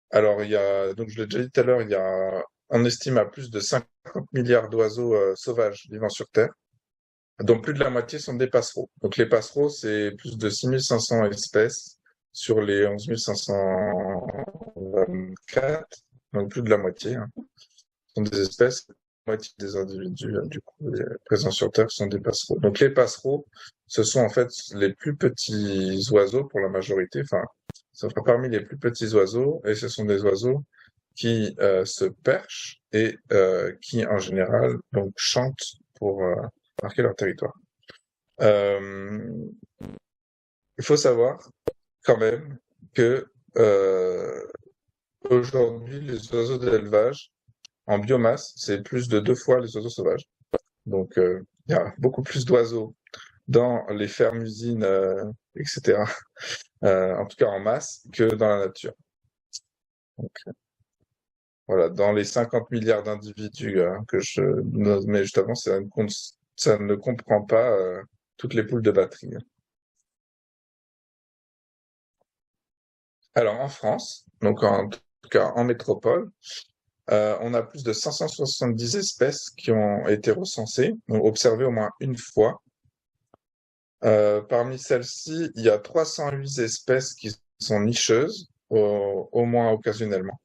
Alors il y a, donc je l'ai déjà dit tout à l'heure, il y a on estime à plus de 50 milliards d'oiseaux sauvages vivant sur Terre, dont plus de la moitié sont des passereaux. Donc les passereaux, c'est plus de 6500 espèces sur les 11 524, donc plus de la moitié, hein, sont des espèces. La moitié des individus, du coup, présents sur Terre sont des passereaux. Donc les passereaux, ce sont en fait les plus petits oiseaux pour la majorité, enfin, ça fera parmi les plus petits oiseaux, et ce sont des oiseaux qui se perchent et qui, en général, donc chantent pour marquer leur territoire. Il faut savoir quand même que aujourd'hui, les oiseaux d'élevage, en biomasse, c'est plus de 2 fois les oiseaux sauvages. Donc, il y a beaucoup plus d'oiseaux dans les fermes-usines, etc., en tout cas en masse, que dans la nature. Donc, voilà, dans les 50 milliards d'individus que je nommais juste avant, ça ne comprend pas toutes les poules de batterie. Alors en France, donc en tout cas en métropole, on a plus de 570 espèces qui ont été recensées, donc observées au moins une fois. Parmi celles-ci, il y a 308 espèces qui sont nicheuses, au moins occasionnellement.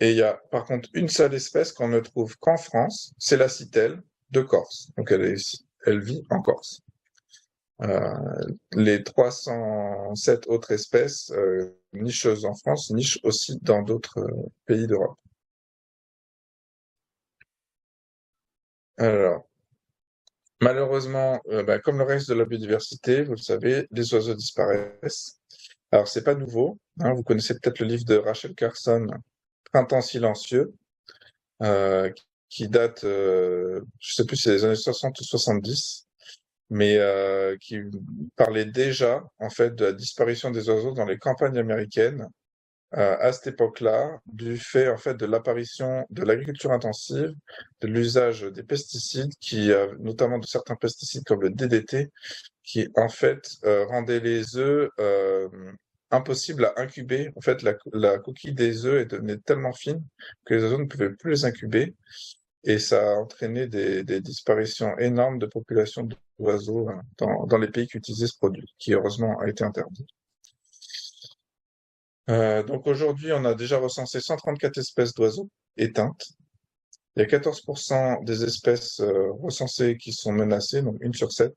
Et il y a par contre une seule espèce qu'on ne trouve qu'en France, c'est la citelle de Corse. Donc elle vit en Corse. Les 307 autres espèces nicheuses en France nichent aussi dans d'autres pays d'Europe. Alors, malheureusement, comme le reste de la biodiversité, vous le savez, les oiseaux disparaissent. Alors, c'est pas nouveau, hein, vous connaissez peut-être le livre de Rachel Carson, Printemps silencieux, qui date, je sais plus si c'est les années 60 ou 70, mais qui parlait déjà, en fait, de la disparition des oiseaux dans les campagnes américaines, à cette époque-là, du fait, en fait, de l'apparition de l'agriculture intensive, de l'usage des pesticides, notamment de certains pesticides comme le DDT, qui, en fait, rendaient les œufs impossibles à incuber. En fait, la coquille des œufs est devenue tellement fine que les oiseaux ne pouvaient plus les incuber. Et ça a entraîné des disparitions énormes de populations d'oiseaux dans les pays qui utilisaient ce produit, qui heureusement a été interdit. Donc aujourd'hui, on a déjà recensé 134 espèces d'oiseaux éteintes. Il y a 14% des espèces recensées qui sont menacées, donc 1 sur 7.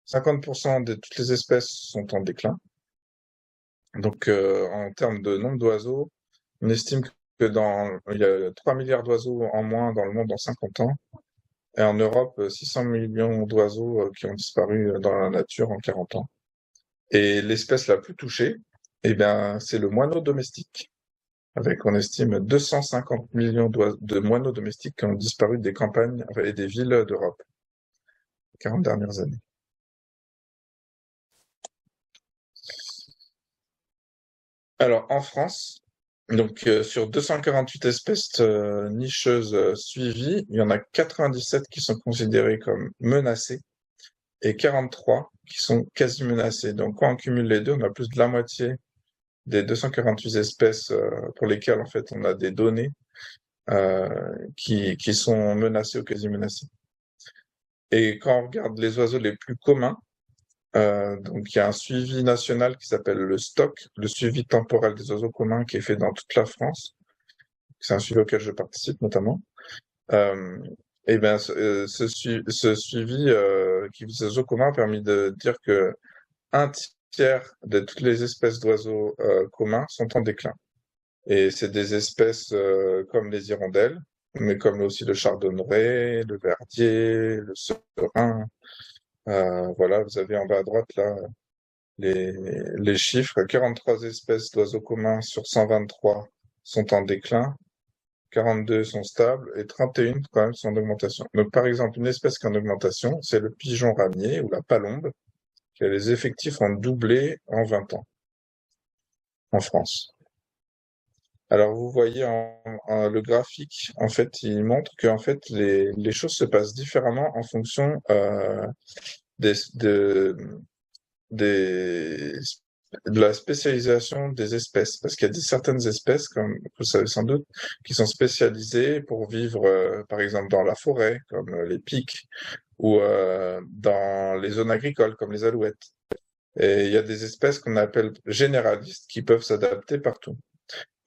50% de toutes les espèces sont en déclin. Donc en termes de nombre d'oiseaux, on estime que il y a 3 milliards d'oiseaux en moins dans le monde en 50 ans. Et en Europe, 600 millions d'oiseaux qui ont disparu dans la nature en 40 ans. Et l'espèce la plus touchée, eh bien, c'est le moineau domestique, avec, on estime, 250 millions de moineaux domestiques qui ont disparu des campagnes et des villes d'Europe, les 40 dernières années. Alors, en France, donc sur 248 espèces nicheuses suivies, il y en a 97 qui sont considérées comme menacées et 43 qui sont quasi menacées. Donc, quand on cumule les deux, on a plus de la moitié des 248 espèces pour lesquelles, en fait, on a des données qui sont menacées ou quasi menacées. Et quand on regarde les oiseaux les plus communs, donc il y a un suivi national qui s'appelle le STOC, le suivi temporel des oiseaux communs, qui est fait dans toute la France. C'est un suivi auquel je participe notamment. Et bien, ce suivi qui vise les oiseaux communs a permis de dire que un tiers de toutes les espèces d'oiseaux communs sont en déclin. Et c'est des espèces comme les hirondelles, mais comme aussi le chardonneret, le verdier, le serin. Voilà, vous avez en bas à droite là les chiffres. 43 espèces d'oiseaux communs sur 123 sont en déclin, 42 sont stables et 31 quand même sont en augmentation. Donc par exemple, une espèce qui est en augmentation, c'est le pigeon ramier ou la palombe, qui a les effectifs ont doublé en 20 ans en France. Alors vous voyez le graphique, en fait, il montre que en fait les choses se passent différemment en fonction des de la spécialisation des espèces, parce qu'il y a certaines espèces, comme vous le savez sans doute, qui sont spécialisées pour vivre, par exemple, dans la forêt, comme les pics, ou dans les zones agricoles, comme les alouettes. Et il y a des espèces qu'on appelle généralistes qui peuvent s'adapter partout.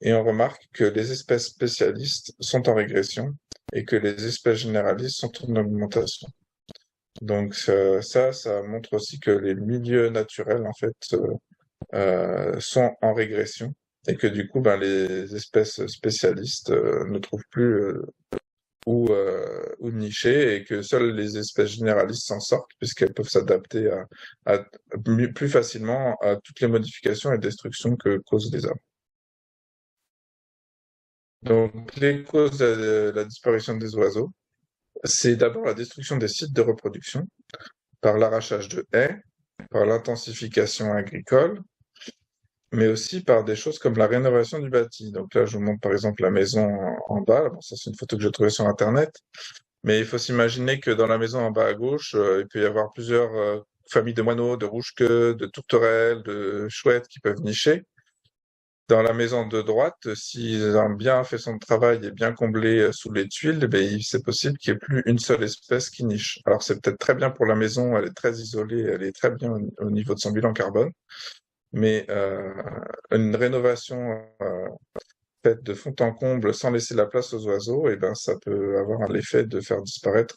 Et on remarque que les espèces spécialistes sont en régression et que les espèces généralistes sont en augmentation. Donc ça montre aussi que les milieux naturels, en fait, sont en régression et que du coup, ben, les espèces spécialistes ne trouvent plus où nicher et que seules les espèces généralistes s'en sortent puisqu'elles peuvent s'adapter plus facilement à toutes les modifications et destructions que causent les hommes. Donc, les causes de la disparition des oiseaux, c'est d'abord la destruction des sites de reproduction par l'arrachage de haies, par l'intensification agricole, mais aussi par des choses comme la rénovation du bâti. Donc là, je vous montre par exemple la maison en bas. Bon, ça, c'est une photo que j'ai trouvée sur Internet. Mais il faut s'imaginer que dans la maison en bas à gauche, il peut y avoir plusieurs familles de moineaux, de rouge-queue, de tourterelles, de chouettes qui peuvent nicher. Dans la maison de droite, s'ils ont bien fait son travail et bien comblé sous les tuiles, ben, c'est possible qu'il n'y ait plus une seule espèce qui niche. Alors c'est peut-être très bien pour la maison, elle est très isolée, elle est très bien au niveau de son bilan carbone, mais une rénovation faite de fond en comble sans laisser la place aux oiseaux, et ben ça peut avoir l'effet de faire disparaître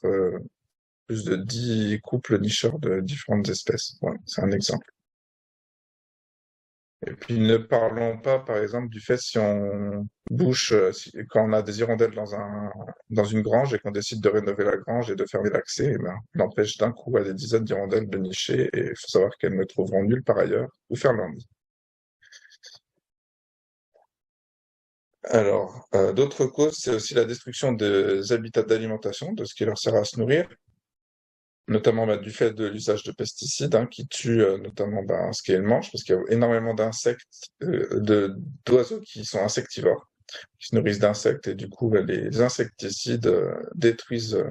plus de 10 couples nicheurs de différentes espèces. Voilà, c'est un exemple. Et puis ne parlons pas, par exemple, du fait si on bouche, quand on a des hirondelles dans une grange et qu'on décide de rénover la grange et de fermer l'accès, eh ben, on empêche d'un coup à des dizaines d'hirondelles de nicher et il faut savoir qu'elles ne trouveront nulle part ailleurs où faire leur nid. Alors, d'autres causes, c'est aussi la destruction des habitats d'alimentation, de ce qui leur sert à se nourrir, notamment du fait de l'usage de pesticides qui tuent notamment ce qu'elles mangent, parce qu'il y a énormément d'insectes, d'oiseaux qui sont insectivores, qui se nourrissent d'insectes, et du coup, les insecticides détruisent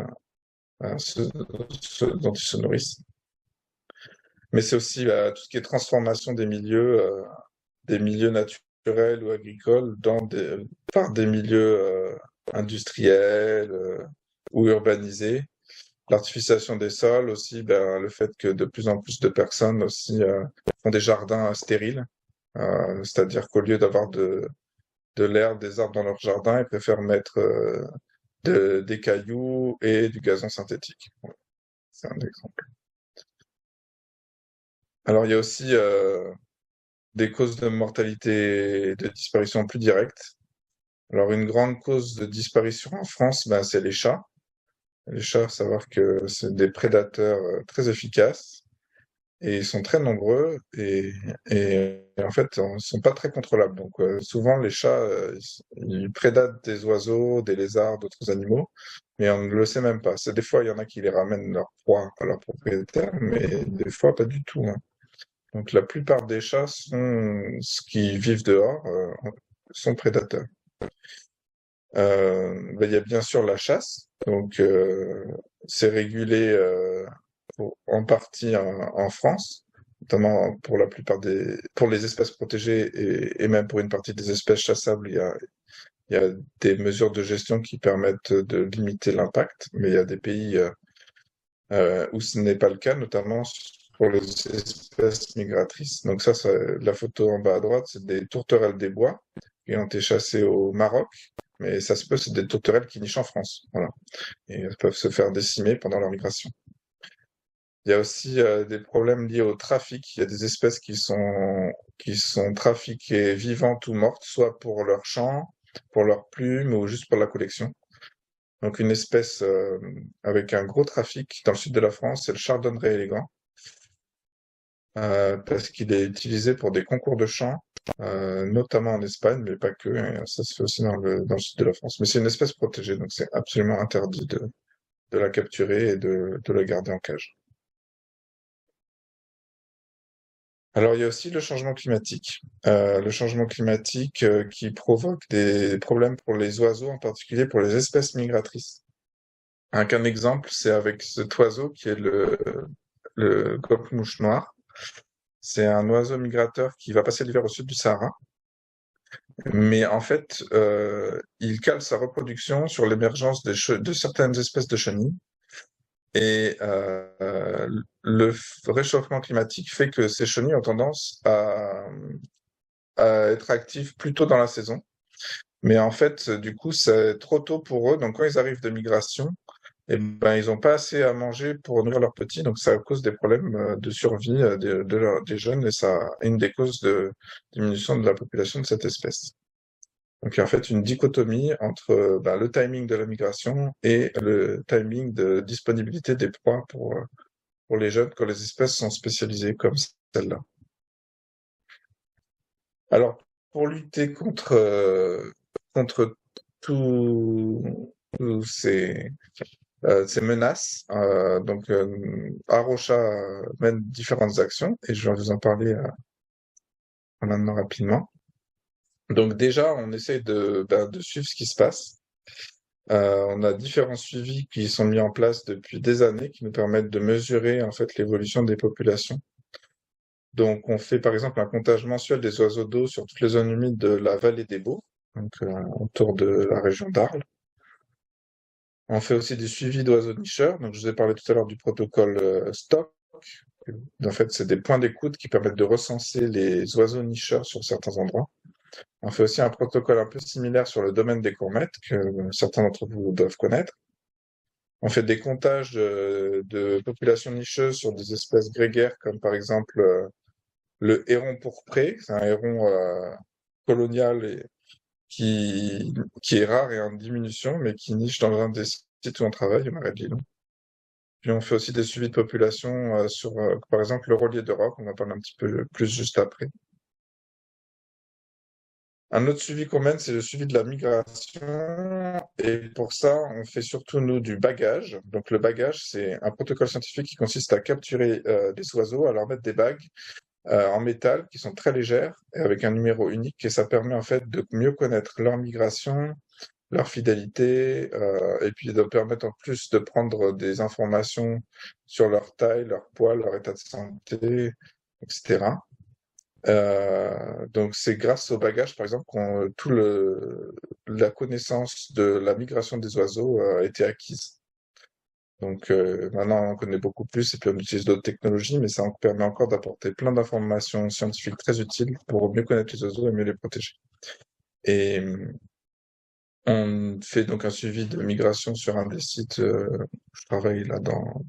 ce dont ils se nourrissent. Mais c'est aussi tout ce qui est transformation des milieux naturels ou agricoles par des milieux industriels ou urbanisés. L'artificialisation des sols aussi, le fait que de plus en plus de personnes aussi font des jardins stériles, c'est-à-dire qu'au lieu d'avoir de l'herbe, des arbres dans leur jardin, ils préfèrent mettre des cailloux et du gazon synthétique. Voilà. C'est un exemple. Alors il y a aussi des causes de mortalité et de disparition plus directes. Alors une grande cause de disparition en France, c'est les chats. Les chats, à savoir que c'est des prédateurs très efficaces et ils sont très nombreux et en fait, ils sont pas très contrôlables. Donc souvent, les chats, ils prédatent des oiseaux, des lézards, d'autres animaux, mais on ne le sait même pas. C'est des fois, il y en a qui les ramènent leur proie à leur propriétaire, mais des fois, pas du tout. Donc la plupart des chats qui vivent dehors sont prédateurs. Il y a bien sûr la chasse, donc c'est régulé en partie en France, notamment pour la plupart pour les espèces protégées et même pour une partie des espèces chassables, il y a des mesures de gestion qui permettent de limiter l'impact, mais il y a des pays où ce n'est pas le cas, notamment pour les espèces migratrices. Donc ça, la photo en bas à droite, c'est des tourterelles des bois qui ont été chassées au Maroc, mais ça se peut, c'est des tourterelles qui nichent en France. Voilà. Et elles peuvent se faire décimer pendant leur migration. Il y a aussi des problèmes liés au trafic. Il y a des espèces qui sont trafiquées vivantes ou mortes, soit pour leur chant, pour leurs plumes ou juste pour la collection. Donc une espèce avec un gros trafic dans le sud de la France, c'est le chardonneret élégant, parce qu'il est utilisé pour des concours de chant, notamment en Espagne, mais pas que. Ça se fait aussi dans le sud de la France. Mais c'est une espèce protégée, donc c'est absolument interdit de la capturer et de la garder en cage. Alors, il y a aussi le changement climatique. Le changement climatique qui provoque des problèmes pour les oiseaux, en particulier pour les espèces migratrices. Un exemple, c'est avec cet oiseau qui est le gobe-mouche noir. C'est un oiseau migrateur qui va passer l'hiver au sud du Sahara. Mais en fait, il cale sa reproduction sur l'émergence de certaines espèces de chenilles. Et le réchauffement climatique fait que ces chenilles ont tendance à être actives plus tôt dans la saison. Mais en fait, du coup, c'est trop tôt pour eux. Donc, quand ils arrivent de migration, eh ben, ils n'ont pas assez à manger pour nourrir leurs petits. Donc, ça cause des problèmes de survie des jeunes et ça est une des causes de diminution de la population de cette espèce. Donc, il y a en fait une dichotomie entre le timing de la migration et le timing de disponibilité des proies pour les jeunes quand les espèces sont spécialisées comme celle-là. Alors, pour lutter contre tous ces menaces, Arocha mène différentes actions et je vais vous en parler maintenant rapidement. Donc déjà, on essaie de suivre ce qui se passe. On a différents suivis qui sont mis en place depuis des années qui nous permettent de mesurer en fait l'évolution des populations. Donc on fait par exemple un comptage mensuel des oiseaux d'eau sur toutes les zones humides de la vallée des Baux, donc autour de la région d'Arles. On fait aussi des suivis d'oiseaux nicheurs. Donc je vous ai parlé tout à l'heure du protocole STOC. En fait, c'est des points d'écoute qui permettent de recenser les oiseaux nicheurs sur certains endroits. On fait aussi un protocole un peu similaire sur le domaine des courmettes, que certains d'entre vous doivent connaître. On fait des comptages de populations nicheuses sur des espèces grégaires, comme par exemple le héron pourpré. C'est un héron colonial qui est rare et en diminution, mais qui niche dans un des sites où on travaille, au Marais de Lillon. Puis on fait aussi des suivis de population sur, par exemple, le rôlier d'Europe. On va parler un petit peu plus juste après. Un autre suivi qu'on mène, c'est le suivi de la migration. Et pour ça, on fait surtout, nous, du bagage. Donc, le bagage, c'est un protocole scientifique qui consiste à capturer des oiseaux, à leur mettre des bagues en métal qui sont très légères et avec un numéro unique. Et ça permet, en fait, de mieux connaître leur migration, leur fidélité, et puis de permettre en plus de prendre des informations sur leur taille, leur poids, leur état de santé, etc. Donc c'est grâce au bagage, par exemple, qu'on la connaissance de la migration des oiseaux a été acquise. Donc maintenant on connaît beaucoup plus et puis on utilise d'autres technologies, mais ça permet encore d'apporter plein d'informations scientifiques très utiles pour mieux connaître les oiseaux et mieux les protéger. Et on fait donc un suivi de migration sur un des sites où je travaille là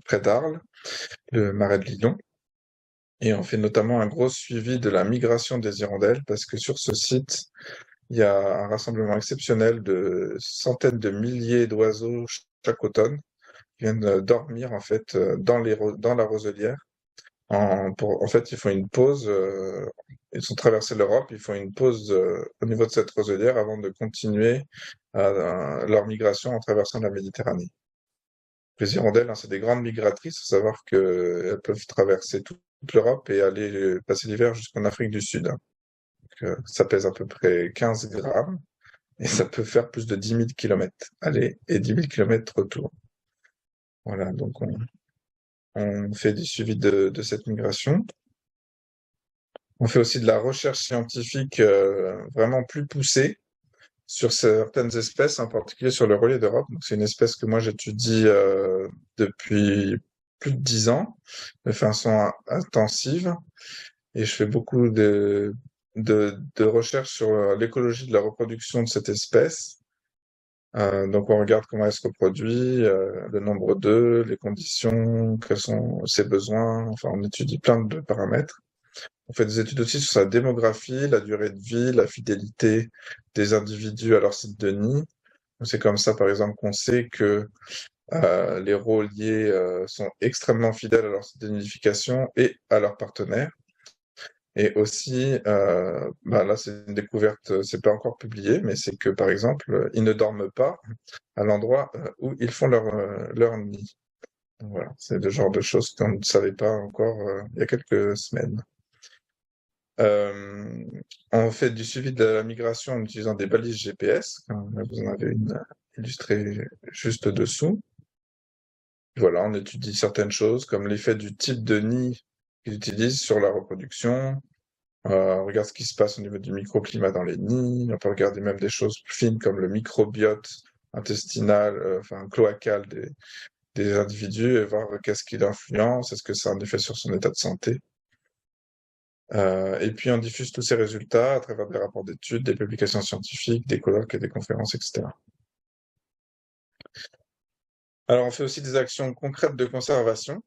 près d'Arles, le Marais de Lillon. Et on fait notamment un gros suivi de la migration des hirondelles parce que sur ce site, il y a un rassemblement exceptionnel de centaines de milliers d'oiseaux chaque automne qui viennent dormir en fait dans la roselière. En fait, ils font une pause. Ils ont traversé l'Europe. Ils font une pause au niveau de cette roselière avant de continuer leur migration en traversant la Méditerranée. Les hirondelles, c'est des grandes migratrices. Il faut savoir qu'elles peuvent traverser toute l'Europe et aller passer l'hiver jusqu'en Afrique du Sud. Donc, ça pèse à peu près 15 grammes et ça peut faire plus de 10 000 kilomètres aller et 10 000 kilomètres retour. Voilà, donc on fait du suivi de cette migration. On fait aussi de la recherche scientifique vraiment plus poussée sur certaines espèces, en particulier sur le rôlier d'Europe. Donc, c'est une espèce que moi j'étudie depuis plus de 10 ans, de façon intensive, et je fais beaucoup de recherches sur l'écologie de la reproduction de cette espèce. Donc, on regarde comment elle se reproduit, le nombre d'œufs, les conditions, quels sont ses besoins. Enfin, on étudie plein de paramètres. On fait des études aussi sur sa démographie, la durée de vie, la fidélité des individus à leur site de nid. C'est comme ça, par exemple, qu'on sait que les rôliers sont extrêmement fidèles à leur site de nidification et à leurs partenaires. Et aussi, là, c'est une découverte, c'est pas encore publié, mais c'est que, par exemple, ils ne dorment pas à l'endroit où ils font leur nid. Donc, voilà, c'est le genre de choses qu'on ne savait pas encore il y a quelques semaines. On fait du suivi de la migration en utilisant des balises GPS. Vous en avez une illustrée juste dessous. Voilà, on étudie certaines choses comme l'effet du type de nid qu'ils utilisent sur la reproduction. On regarde ce qui se passe au niveau du microclimat dans les nids. On peut regarder même des choses plus fines comme le microbiote intestinal, enfin cloacal des individus et voir qu'est-ce qui l'influence, est-ce que ça a un effet sur son état de santé. Et puis on diffuse tous ces résultats à travers des rapports d'études, des publications scientifiques, des colloques et des conférences, etc. Alors on fait aussi des actions concrètes de conservation.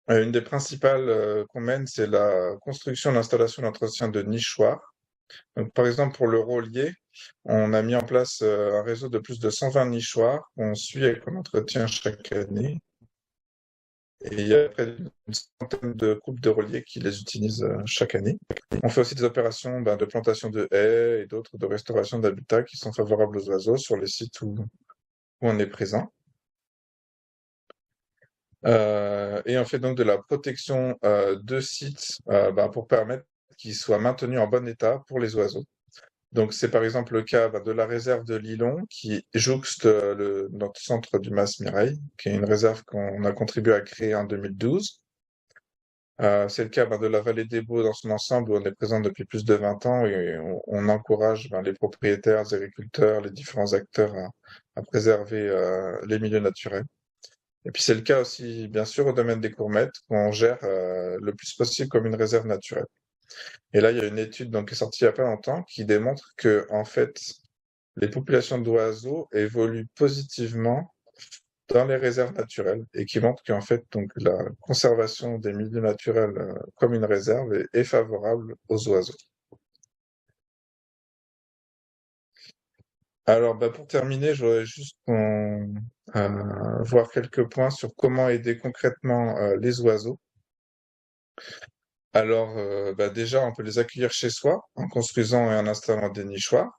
Une des principales qu'on mène, c'est la construction, l'installation, l'entretien de nichoirs. Donc, par exemple, pour le rôlier, on a mis en place un réseau de plus de 120 nichoirs qu'on suit et qu'on entretient chaque année. Et il y a près d'une centaine de couples de rôliers qui les utilisent chaque année. On fait aussi des opérations de plantation de haies et d'autres de restauration d'habitats qui sont favorables aux oiseaux sur les sites où on est présent. Et on fait donc de la protection de sites pour permettre qu'ils soient maintenus en bon état pour les oiseaux. Donc c'est par exemple le cas de la réserve de Lilon qui jouxte notre centre du Mas Mireille, qui est une réserve qu'on a contribué à créer en 2012. C'est le cas de la vallée des Baux dans son ensemble où on est présent depuis plus de 20 ans et on encourage les propriétaires, les agriculteurs, les différents acteurs à préserver les milieux naturels. Et puis c'est le cas aussi, bien sûr, au domaine des Courmettes, qu'on gère le plus possible comme une réserve naturelle. Et là, il y a une étude donc, qui est sortie il n'y a pas longtemps qui démontre que, en fait, les populations d'oiseaux évoluent positivement dans les réserves naturelles et qui montre qu'en fait, donc, la conservation des milieux naturels comme une réserve est favorable aux oiseaux. Alors, pour terminer, je voudrais juste voir quelques points sur comment aider concrètement les oiseaux. Alors, déjà, on peut les accueillir chez soi en construisant et en installant des nichoirs.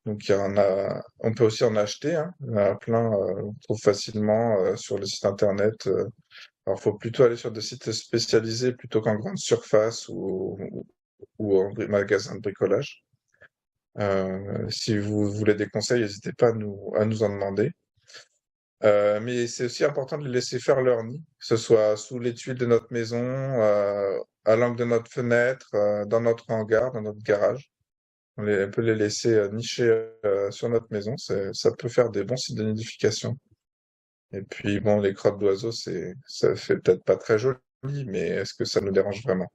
Donc, on peut aussi en acheter, hein. Il y en a plein, on trouve facilement sur le site internet. Alors, il faut plutôt aller sur des sites spécialisés plutôt qu'en grande surface ou en magasin de bricolage. Si vous voulez des conseils, n'hésitez pas à nous en demander. Mais c'est aussi important de les laisser faire leur nid, que ce soit sous les tuiles de notre maison, à l'angle de notre fenêtre, dans notre hangar, dans notre garage. On peut les laisser nicher sur notre maison, ça peut faire des bons sites de nidification. Et puis bon, les crottes d'oiseaux, ça fait peut-être pas très joli, mais est-ce que ça nous dérange vraiment?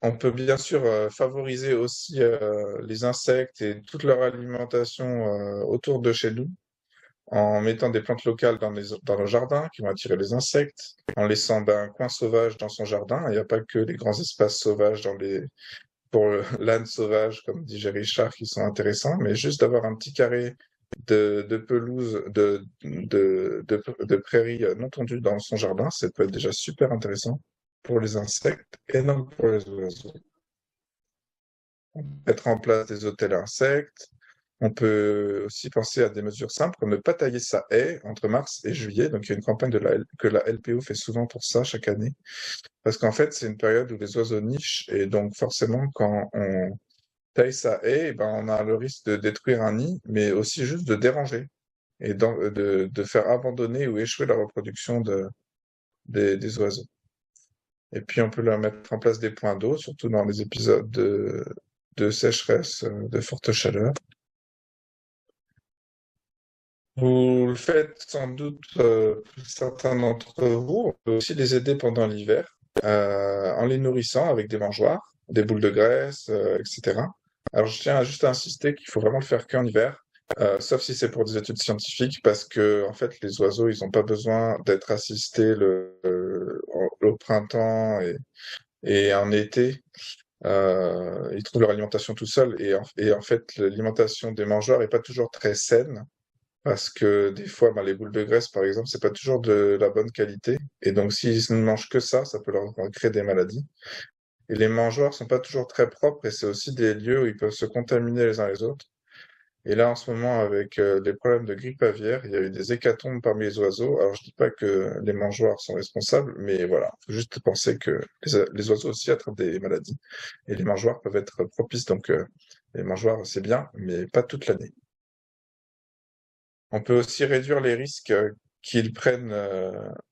On peut bien sûr favoriser aussi les insectes et toute leur alimentation autour de chez nous, en mettant des plantes locales dans nos jardins qui vont attirer les insectes, en laissant un coin sauvage dans son jardin. Il n'y a pas que les grands espaces sauvages pour l'âne sauvage, comme dit Jerry Richard, qui sont intéressants, mais juste d'avoir un petit carré de pelouse, de prairies non tondues dans son jardin, ça peut être déjà super intéressant pour les insectes et non pour les oiseaux. Mettre en place des hôtels à insectes. On peut aussi penser à des mesures simples comme ne pas tailler sa haie entre mars et juillet. Donc, il y a une campagne que la LPO fait souvent pour ça chaque année. Parce qu'en fait, c'est une période où les oiseaux nichent et donc forcément, quand on taille sa haie, on a le risque de détruire un nid, mais aussi juste de déranger et de faire abandonner ou échouer la reproduction des oiseaux. Et puis, on peut leur mettre en place des points d'eau, surtout dans les épisodes de sécheresse, de forte chaleur. Vous le faites sans doute, certains d'entre vous, on peut aussi les aider pendant l'hiver, en les nourrissant avec des mangeoires, des boules de graisse, etc. Alors je tiens juste à insister qu'il faut vraiment le faire qu'en hiver, sauf si c'est pour des études scientifiques, parce que en fait les oiseaux ils n'ont pas besoin d'être assistés au printemps et en été. Ils trouvent leur alimentation tout seuls et en fait l'alimentation des mangeoires est pas toujours très saine. Parce que des fois, les boules de graisse, par exemple, c'est pas toujours de la bonne qualité. Et donc, s'ils ne mangent que ça peut leur créer des maladies. Et les mangeoires sont pas toujours très propres et c'est aussi des lieux où ils peuvent se contaminer les uns les autres. Et là, en ce moment, avec les problèmes de grippe aviaire, il y a eu des hécatombes parmi les oiseaux. Alors, je dis pas que les mangeoires sont responsables, mais voilà, faut juste penser que les oiseaux aussi attrapent des maladies. Et les mangeoires peuvent être propices. Donc, les mangeoires, c'est bien, mais pas toute l'année. On peut aussi réduire les risques qu'ils prennent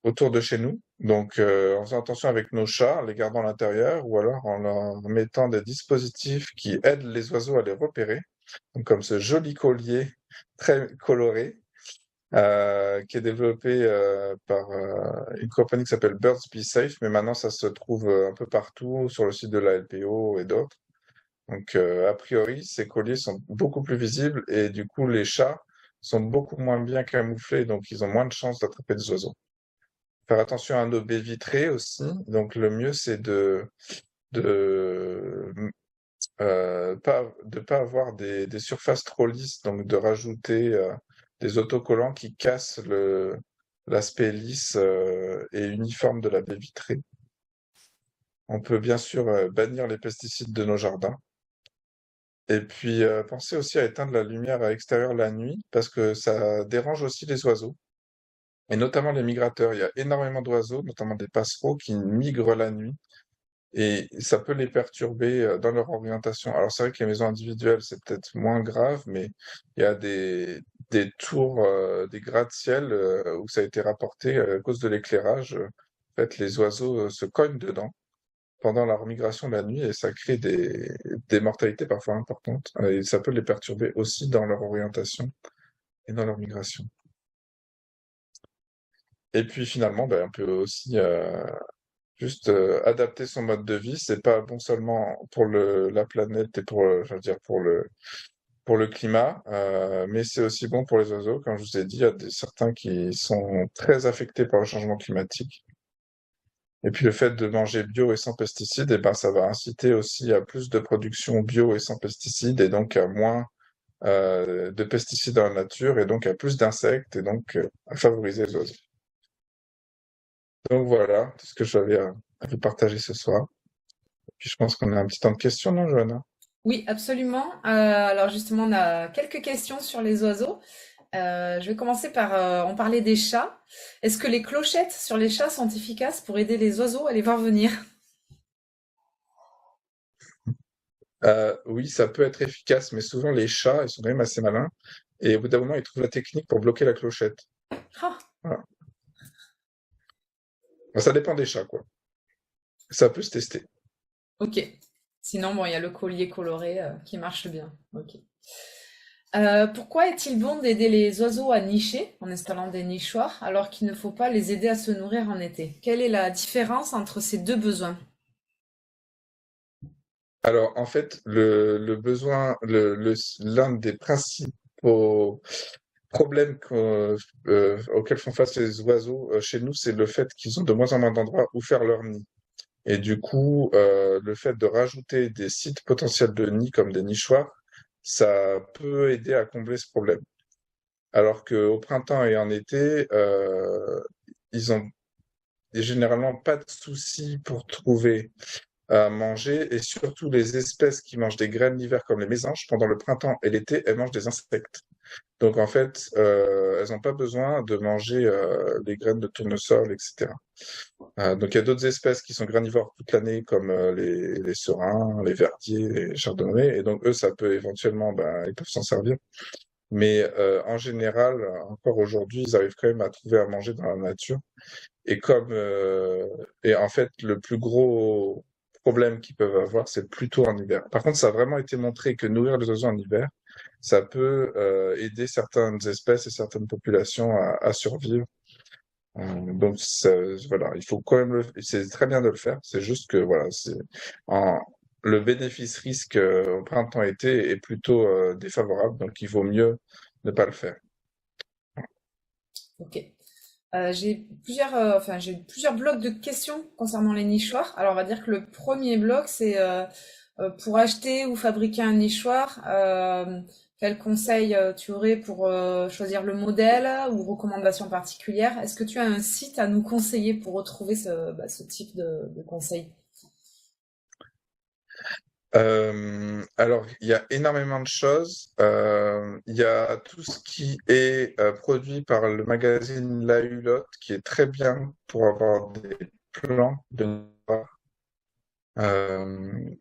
autour de chez nous. Donc, en faisant attention avec nos chats, en les gardant à l'intérieur, ou alors en leur mettant des dispositifs qui aident les oiseaux à les repérer. Donc, comme ce joli collier très coloré, qui est développé par une compagnie qui s'appelle Birds Be Safe, mais maintenant ça se trouve un peu partout sur le site de la LPO et d'autres. Donc, a priori, ces colliers sont beaucoup plus visibles et du coup, les chats sont beaucoup moins bien camouflés, donc ils ont moins de chances d'attraper des oiseaux. Faire attention à nos baies vitrées aussi. Donc, le mieux, c'est de pas avoir des surfaces trop lisses, donc de rajouter des autocollants qui cassent l'aspect lisse et uniforme de la baie vitrée. On peut bien sûr bannir les pesticides de nos jardins. Et puis, pensez aussi à éteindre la lumière à l'extérieur la nuit, parce que ça dérange aussi les oiseaux, et notamment les migrateurs. Il y a énormément d'oiseaux, notamment des passereaux, qui migrent la nuit, et ça peut les perturber dans leur orientation. Alors c'est vrai que les maisons individuelles, c'est peut-être moins grave, mais il y a des tours, des gratte-ciel où ça a été rapporté à cause de l'éclairage. En fait, les oiseaux se cognent dedans pendant leur migration la nuit et ça crée des mortalités parfois importantes. Et ça peut les perturber aussi dans leur orientation et dans leur migration. Et puis finalement, ben, on peut aussi juste adapter son mode de vie. C'est pas bon seulement pour la planète et pour, je veux dire, pour le climat, mais c'est aussi bon pour les oiseaux. Comme je vous ai dit, il y a certains qui sont très affectés par le changement climatique. Et puis le fait de manger bio et sans pesticides, eh ben, ça va inciter aussi à plus de production bio et sans pesticides, et donc à moins de pesticides dans la nature, et donc à plus d'insectes, et donc à favoriser les oiseaux. Donc voilà, tout ce que j'avais à vous partager ce soir. Puis je pense qu'on a un petit temps de questions, non, Johanna? Oui, absolument. Alors justement, on a quelques questions sur les oiseaux. Je vais commencer par, on parlait des chats. Est-ce que les clochettes sur les chats sont efficaces pour aider les oiseaux à les voir venir? Oui, ça peut être efficace, mais souvent les chats, ils sont quand même assez malins, et au bout d'un moment, ils trouvent la technique pour bloquer la clochette. Ah, Voilà. Enfin, ça dépend des chats, quoi. Ça peut se tester. ok. Sinon, bon, il y a le collier coloré qui marche bien. Ok. Pourquoi est-il bon d'aider les oiseaux à nicher en installant des nichoirs alors qu'il ne faut pas les aider à se nourrir en été? Quelle est la différence entre ces deux besoins? Alors, en fait, le besoin, l'un des principaux problèmes auxquels font face les oiseaux chez nous, c'est le fait qu'ils ont de moins en moins d'endroits où faire leur nid. Et du coup, le fait de rajouter des sites potentiels de nid comme des nichoirs, ça peut aider à combler ce problème. Alors qu'au printemps et en été, ils ont généralement pas de soucis pour trouver à manger, et surtout les espèces qui mangent des graines l'hiver comme les mésanges, pendant le printemps et l'été, elles mangent des insectes. Donc en fait, elles n'ont pas besoin de manger les graines de tournesol, etc. Donc il y a d'autres espèces qui sont granivores toute l'année, comme les serins, les verdiers, les chardonnerets, et donc eux, ça peut éventuellement, ben, ils peuvent s'en servir. Mais en général, encore aujourd'hui, ils arrivent quand même à trouver à manger dans la nature. Et et en fait, le plus gros problème qu'ils peuvent avoir, c'est plutôt en hiver. Par contre, ça a vraiment été montré que nourrir les oiseaux en hiver, ça peut aider certaines espèces et certaines populations à survivre. Donc voilà, il faut quand même c'est très bien de le faire. C'est juste que voilà, en, le bénéfice-risque au printemps-été est plutôt défavorable, donc il vaut mieux ne pas le faire. Ok. J'ai plusieurs blocs de questions concernant les nichoirs. Alors, on va dire que le premier bloc, c'est pour acheter ou fabriquer un nichoir. Quel conseil tu aurais pour choisir le modèle ou recommandations particulières? Est-ce que tu as un site à nous conseiller pour retrouver ce type de conseils? Alors, il y a énormément de choses. Il y a tout ce qui est produit par le magazine La Hulotte, qui est très bien pour avoir des plans de nichoirs. Euh,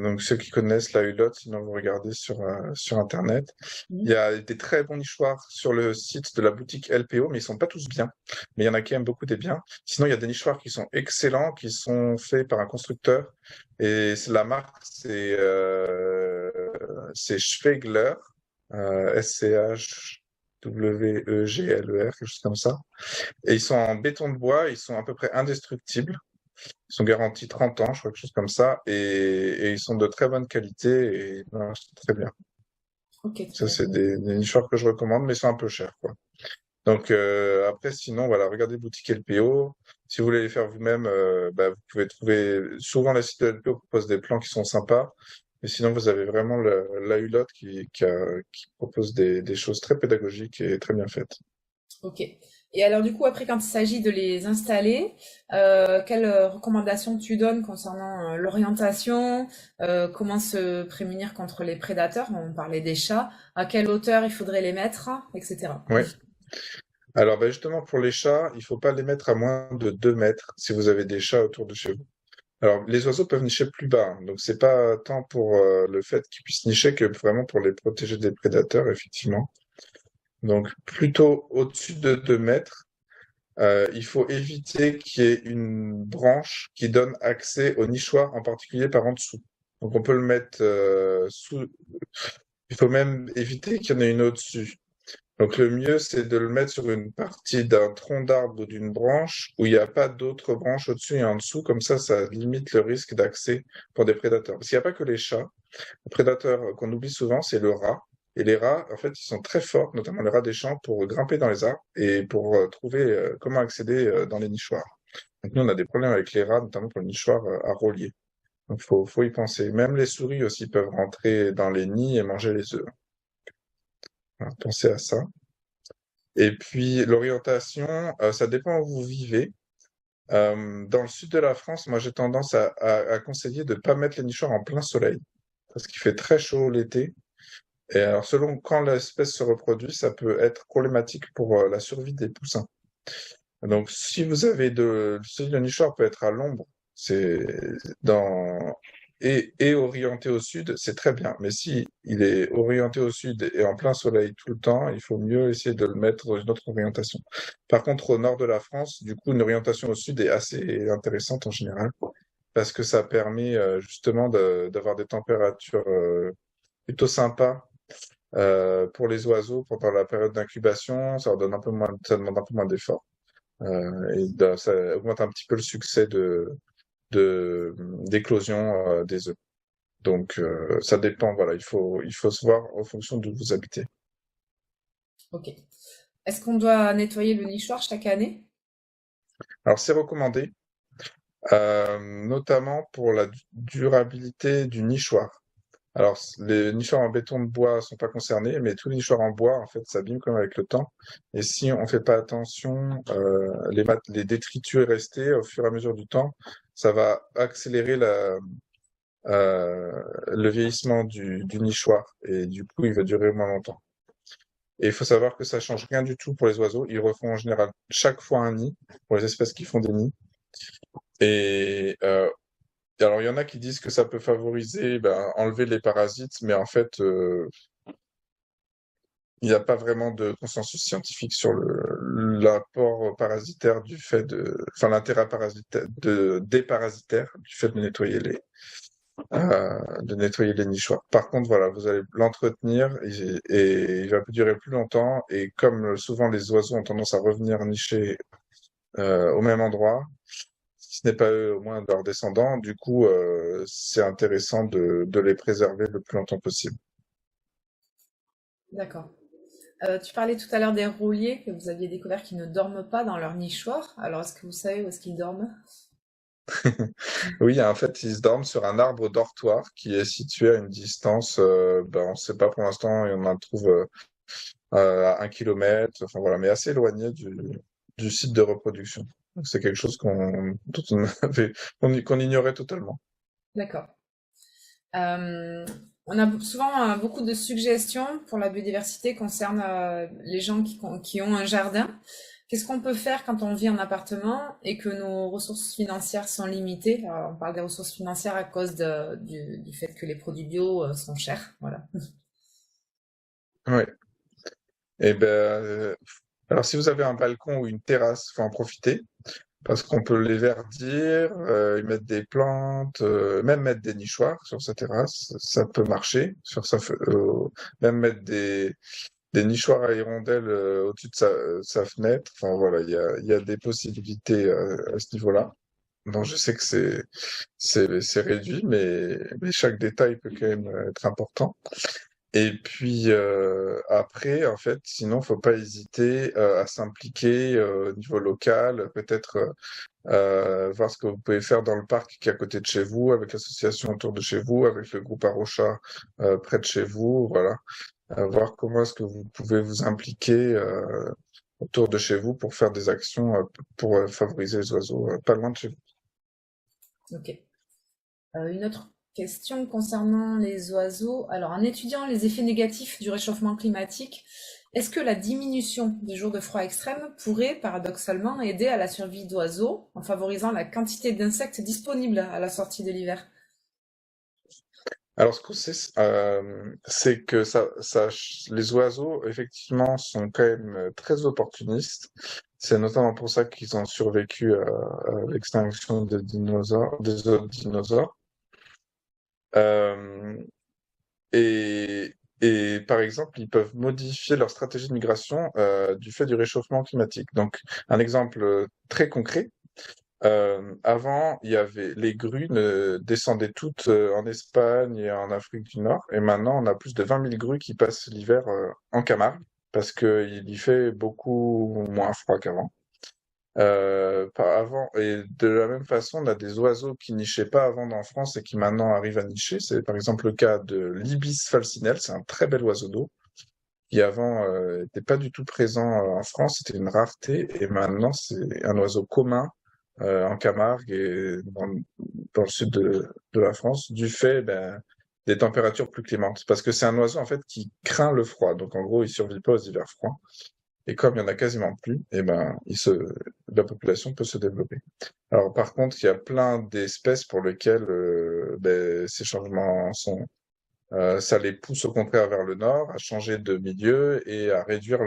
Donc ceux qui connaissent la hulotte, sinon vous regardez sur Internet. Il y a des très bons nichoirs sur le site de la boutique LPO, mais ils sont pas tous bien. Mais il y en a qui aiment beaucoup des biens. Sinon, il y a des nichoirs qui sont excellents, qui sont faits par un constructeur. Et la marque, c'est Schwegler, Schwegler, quelque chose comme ça. Et ils sont en béton de bois, ils sont à peu près indestructibles. Ils sont garantis 30 ans, je crois, quelque chose comme ça. Et ils sont de très bonne qualité et non, c'est très bien. Ok, très Ça, bien. c'est des nichoirs que je recommande, mais ils sont un peu chers, quoi. Donc après, sinon, voilà, regardez boutique LPO. Si vous voulez les faire vous-même, vous pouvez trouver. Souvent, les sites de LPO proposent des plans qui sont sympas. Mais sinon, vous avez vraiment la Hulotte qui propose des choses très pédagogiques et très bien faites. Ok. Et alors du coup, après, quand il s'agit de les installer, quelles recommandations tu donnes concernant l'orientation, comment se prémunir contre les prédateurs, on parlait des chats, à quelle hauteur il faudrait les mettre, etc. Oui. Alors, justement, pour les chats, il faut pas les mettre à moins de 2 mètres si vous avez des chats autour de chez vous. Alors, les oiseaux peuvent nicher plus bas, hein, donc c'est pas tant pour le fait qu'ils puissent nicher que vraiment pour les protéger des prédateurs, effectivement. Donc, plutôt au-dessus de 2 mètres. Il faut éviter qu'il y ait une branche qui donne accès au nichoir, en particulier par en dessous. Donc on peut le mettre sous. Il faut même éviter qu'il y en ait une au-dessus. Donc le mieux, c'est de le mettre sur une partie d'un tronc d'arbre ou d'une branche où il n'y a pas d'autres branches au-dessus et en dessous. Comme ça limite le risque d'accès pour des prédateurs. Parce qu'il n'y a pas que les chats. Le prédateur qu'on oublie souvent, c'est le rat. Et les rats, en fait, ils sont très forts, notamment les rats des champs, pour grimper dans les arbres et pour trouver comment accéder dans les nichoirs. Donc nous, on a des problèmes avec les rats, notamment pour le nichoir à roulier. Donc faut y penser. Même les souris aussi peuvent rentrer dans les nids et manger les œufs. Voilà, pensez à ça. Et puis l'orientation, ça dépend où vous vivez. Dans le sud de la France, moi j'ai tendance à conseiller de ne pas mettre les nichoirs en plein soleil, parce qu'il fait très chaud l'été. Et alors, selon quand l'espèce se reproduit, ça peut être problématique pour la survie des poussins. Donc, si le nichoir peut être à l'ombre, c'est dans et orienté au sud, c'est très bien. Mais si il est orienté au sud et en plein soleil tout le temps, il faut mieux essayer de le mettre dans une autre orientation. Par contre, au nord de la France, du coup, une orientation au sud est assez intéressante en général, parce que ça permet justement d'avoir des températures plutôt sympas pour les oiseaux pendant la période d'incubation. Ça demande un peu moins d'effort. Ça augmente un petit peu le succès d'éclosion des œufs. Donc ça dépend, voilà, il faut se voir en fonction d'où vous habitez. Ok. Est-ce qu'on doit nettoyer le nichoir chaque année? Alors c'est recommandé, notamment pour la durabilité du nichoir. Alors, les nichoirs en béton de bois sont pas concernés, mais tous les nichoirs en bois, en fait, s'abîment quand même avec le temps. Et si on fait pas attention, les détritus restés au fur et à mesure du temps, ça va accélérer le vieillissement du nichoir. Et du coup, il va durer moins longtemps. Et il faut savoir que ça change rien du tout pour les oiseaux. Ils refont en général chaque fois un nid, pour les espèces qui font des nids. Et alors, il y en a qui disent que ça peut favoriser, enlever les parasites, mais en fait, il n'y a pas vraiment de consensus scientifique sur l'apport parasitaire enfin, l'intérêt parasitaire, déparasitaire du fait de nettoyer les nichoirs. Par contre, voilà, vous allez l'entretenir et il va durer plus longtemps. Et comme souvent les oiseaux ont tendance à revenir nicher au même endroit, si ce n'est pas eux, au moins leurs descendants, du coup, c'est intéressant de les préserver le plus longtemps possible. D'accord. Tu parlais tout à l'heure des rouliers que vous aviez découvert qu'ils ne dorment pas dans leur nichoir. Alors, est-ce que vous savez où est-ce qu'ils dorment? Oui, en fait, ils se dorment sur un arbre dortoir qui est situé à une distance, on ne sait pas pour l'instant, et on en trouve à 1 kilomètre, enfin voilà, mais assez éloigné du site de reproduction. Donc, c'est quelque chose dont qu'on ignorait totalement. D'accord. On a souvent beaucoup de suggestions pour la biodiversité concernant les gens qui ont un jardin. qu'est-ce qu'on peut faire quand on vit en appartement et que nos ressources financières sont limitées? Alors, on parle des ressources financières à cause du fait que les produits bio sont chers. Voilà. Ouais. Et ben, alors si vous avez un balcon ou une terrasse, faut en profiter parce qu'on peut les verdir, y mettre des plantes, même mettre des nichoirs sur sa terrasse, ça peut marcher. Même mettre des nichoirs à hirondelles au-dessus de sa fenêtre. Enfin voilà, il y a des possibilités à ce niveau-là. Bon, je sais que c'est réduit, mais chaque détail peut quand même être important. Et puis après, en fait, sinon, faut pas hésiter à s'impliquer au niveau local, peut-être voir ce que vous pouvez faire dans le parc qui est à côté de chez vous, avec l'association autour de chez vous, avec le groupe Arocha près de chez vous, voilà. Voir comment est-ce que vous pouvez vous impliquer autour de chez vous pour faire des actions pour favoriser les oiseaux pas loin de chez vous. Ok. Une autre question concernant les oiseaux. Alors, en étudiant les effets négatifs du réchauffement climatique, est-ce que la diminution des jours de froid extrême pourrait, paradoxalement, aider à la survie d'oiseaux en favorisant la quantité d'insectes disponibles à la sortie de l'hiver? Alors, ce qu'on sait, c'est que les oiseaux, effectivement, sont quand même très opportunistes. C'est notamment pour ça qu'ils ont survécu à l'extinction des autres dinosaures. Euh, et par exemple, ils peuvent modifier leur stratégie de migration du fait du réchauffement climatique. Donc, un exemple très concret. Avant, il y avait les grues descendaient toutes en Espagne et en Afrique du Nord, et maintenant on a plus de 20 000 grues qui passent l'hiver en Camargue parce qu'il y fait beaucoup moins froid qu'avant. Par avant, et de la même façon, on a des oiseaux qui nichaient pas avant en France et qui maintenant arrivent à nicher. C'est par exemple le cas de l'ibis falcinelle, c'est un très bel oiseau d'eau qui avant n'était pas du tout présent en France, c'était une rareté, et maintenant c'est un oiseau commun en Camargue et dans le sud de la France, du fait des températures plus clémentes. Parce que c'est un oiseau en fait qui craint le froid, donc en gros il survit pas aux hivers froids. Et comme il y en a quasiment plus, et la population peut se développer. Alors par contre, il y a plein d'espèces pour lesquelles ces changements ça les pousse au contraire vers le nord, à changer de milieu et à réduire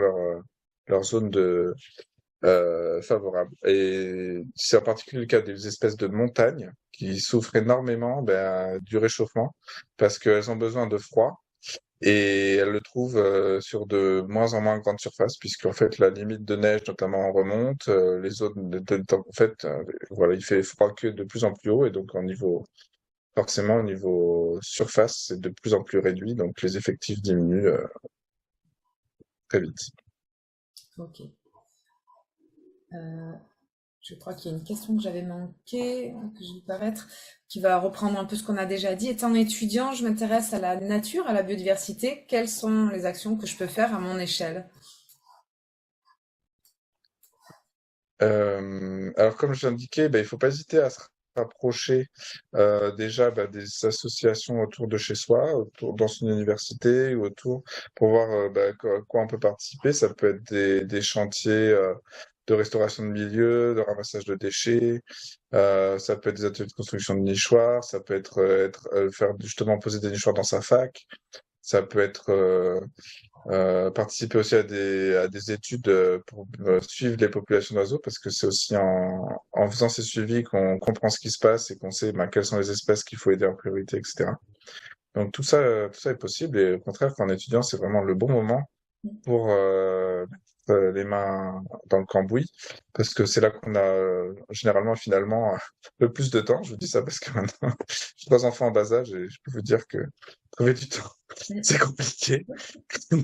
leur zone favorable. Et c'est en particulier le cas des espèces de montagne qui souffrent énormément du réchauffement parce qu'elles ont besoin de froid et elles le trouvent sur de moins en moins grande surface puisqu'en fait la limite de neige notamment remonte, les zones en fait voilà, il fait froid que de plus en plus haut et donc forcément, au niveau surface, c'est de plus en plus réduit, donc les effectifs diminuent très vite. Ok. Euh, je crois qu'il y a une question que j'avais manquée, que je vais paraître, qui va reprendre un peu ce qu'on a déjà dit. Étant étudiant, je m'intéresse à la nature, à la biodiversité. Quelles sont les actions que je peux faire à mon échelle? Alors, comme je l'indiquais, il faut pas hésiter à se rapprocher déjà des associations autour de chez soi, dans une université ou autour, pour voir quoi on peut participer. Ça peut être des chantiers de restauration de milieux, de ramassage de déchets, ça peut être des ateliers de construction de nichoirs, ça peut faire justement poser des nichoirs dans sa fac, ça peut être participer aussi à des études pour suivre les populations d'oiseaux parce que c'est aussi en faisant ces suivis qu'on comprend ce qui se passe et qu'on sait quelles sont les espèces qu'il faut aider en priorité, etc. Donc tout ça est possible et au contraire, qu'en étudiant, c'est vraiment le bon moment pour mettre les mains dans le cambouis parce que c'est là qu'on a généralement finalement le plus de temps. Je vous dis ça parce que maintenant j'ai 3 enfants en bas âge et je peux vous dire que trouver du temps c'est compliqué.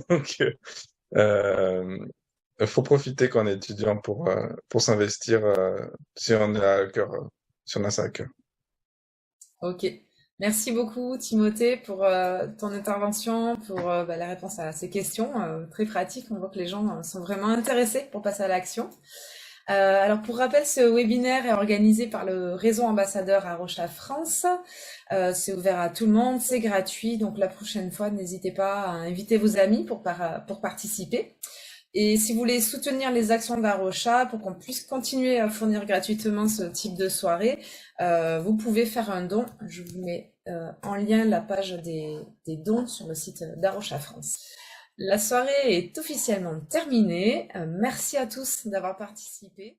Donc euh, faut profiter quand on est étudiant pour s'investir si on a à cœur, si on a ça à cœur. Ok. Merci beaucoup, Timothée, pour ton intervention, pour la réponse à ces questions très pratiques. On voit que les gens sont vraiment intéressés pour passer à l'action. Alors, pour rappel, ce webinaire est organisé par le réseau ambassadeur à Rocha France. C'est ouvert à tout le monde, c'est gratuit. Donc, la prochaine fois, n'hésitez pas à inviter vos amis pour participer. Et si vous voulez soutenir les actions d'Arocha pour qu'on puisse continuer à fournir gratuitement ce type de soirée, vous pouvez faire un don. Je vous mets en lien la page des dons sur le site d'Arocha France. La soirée est officiellement terminée. Merci à tous d'avoir participé.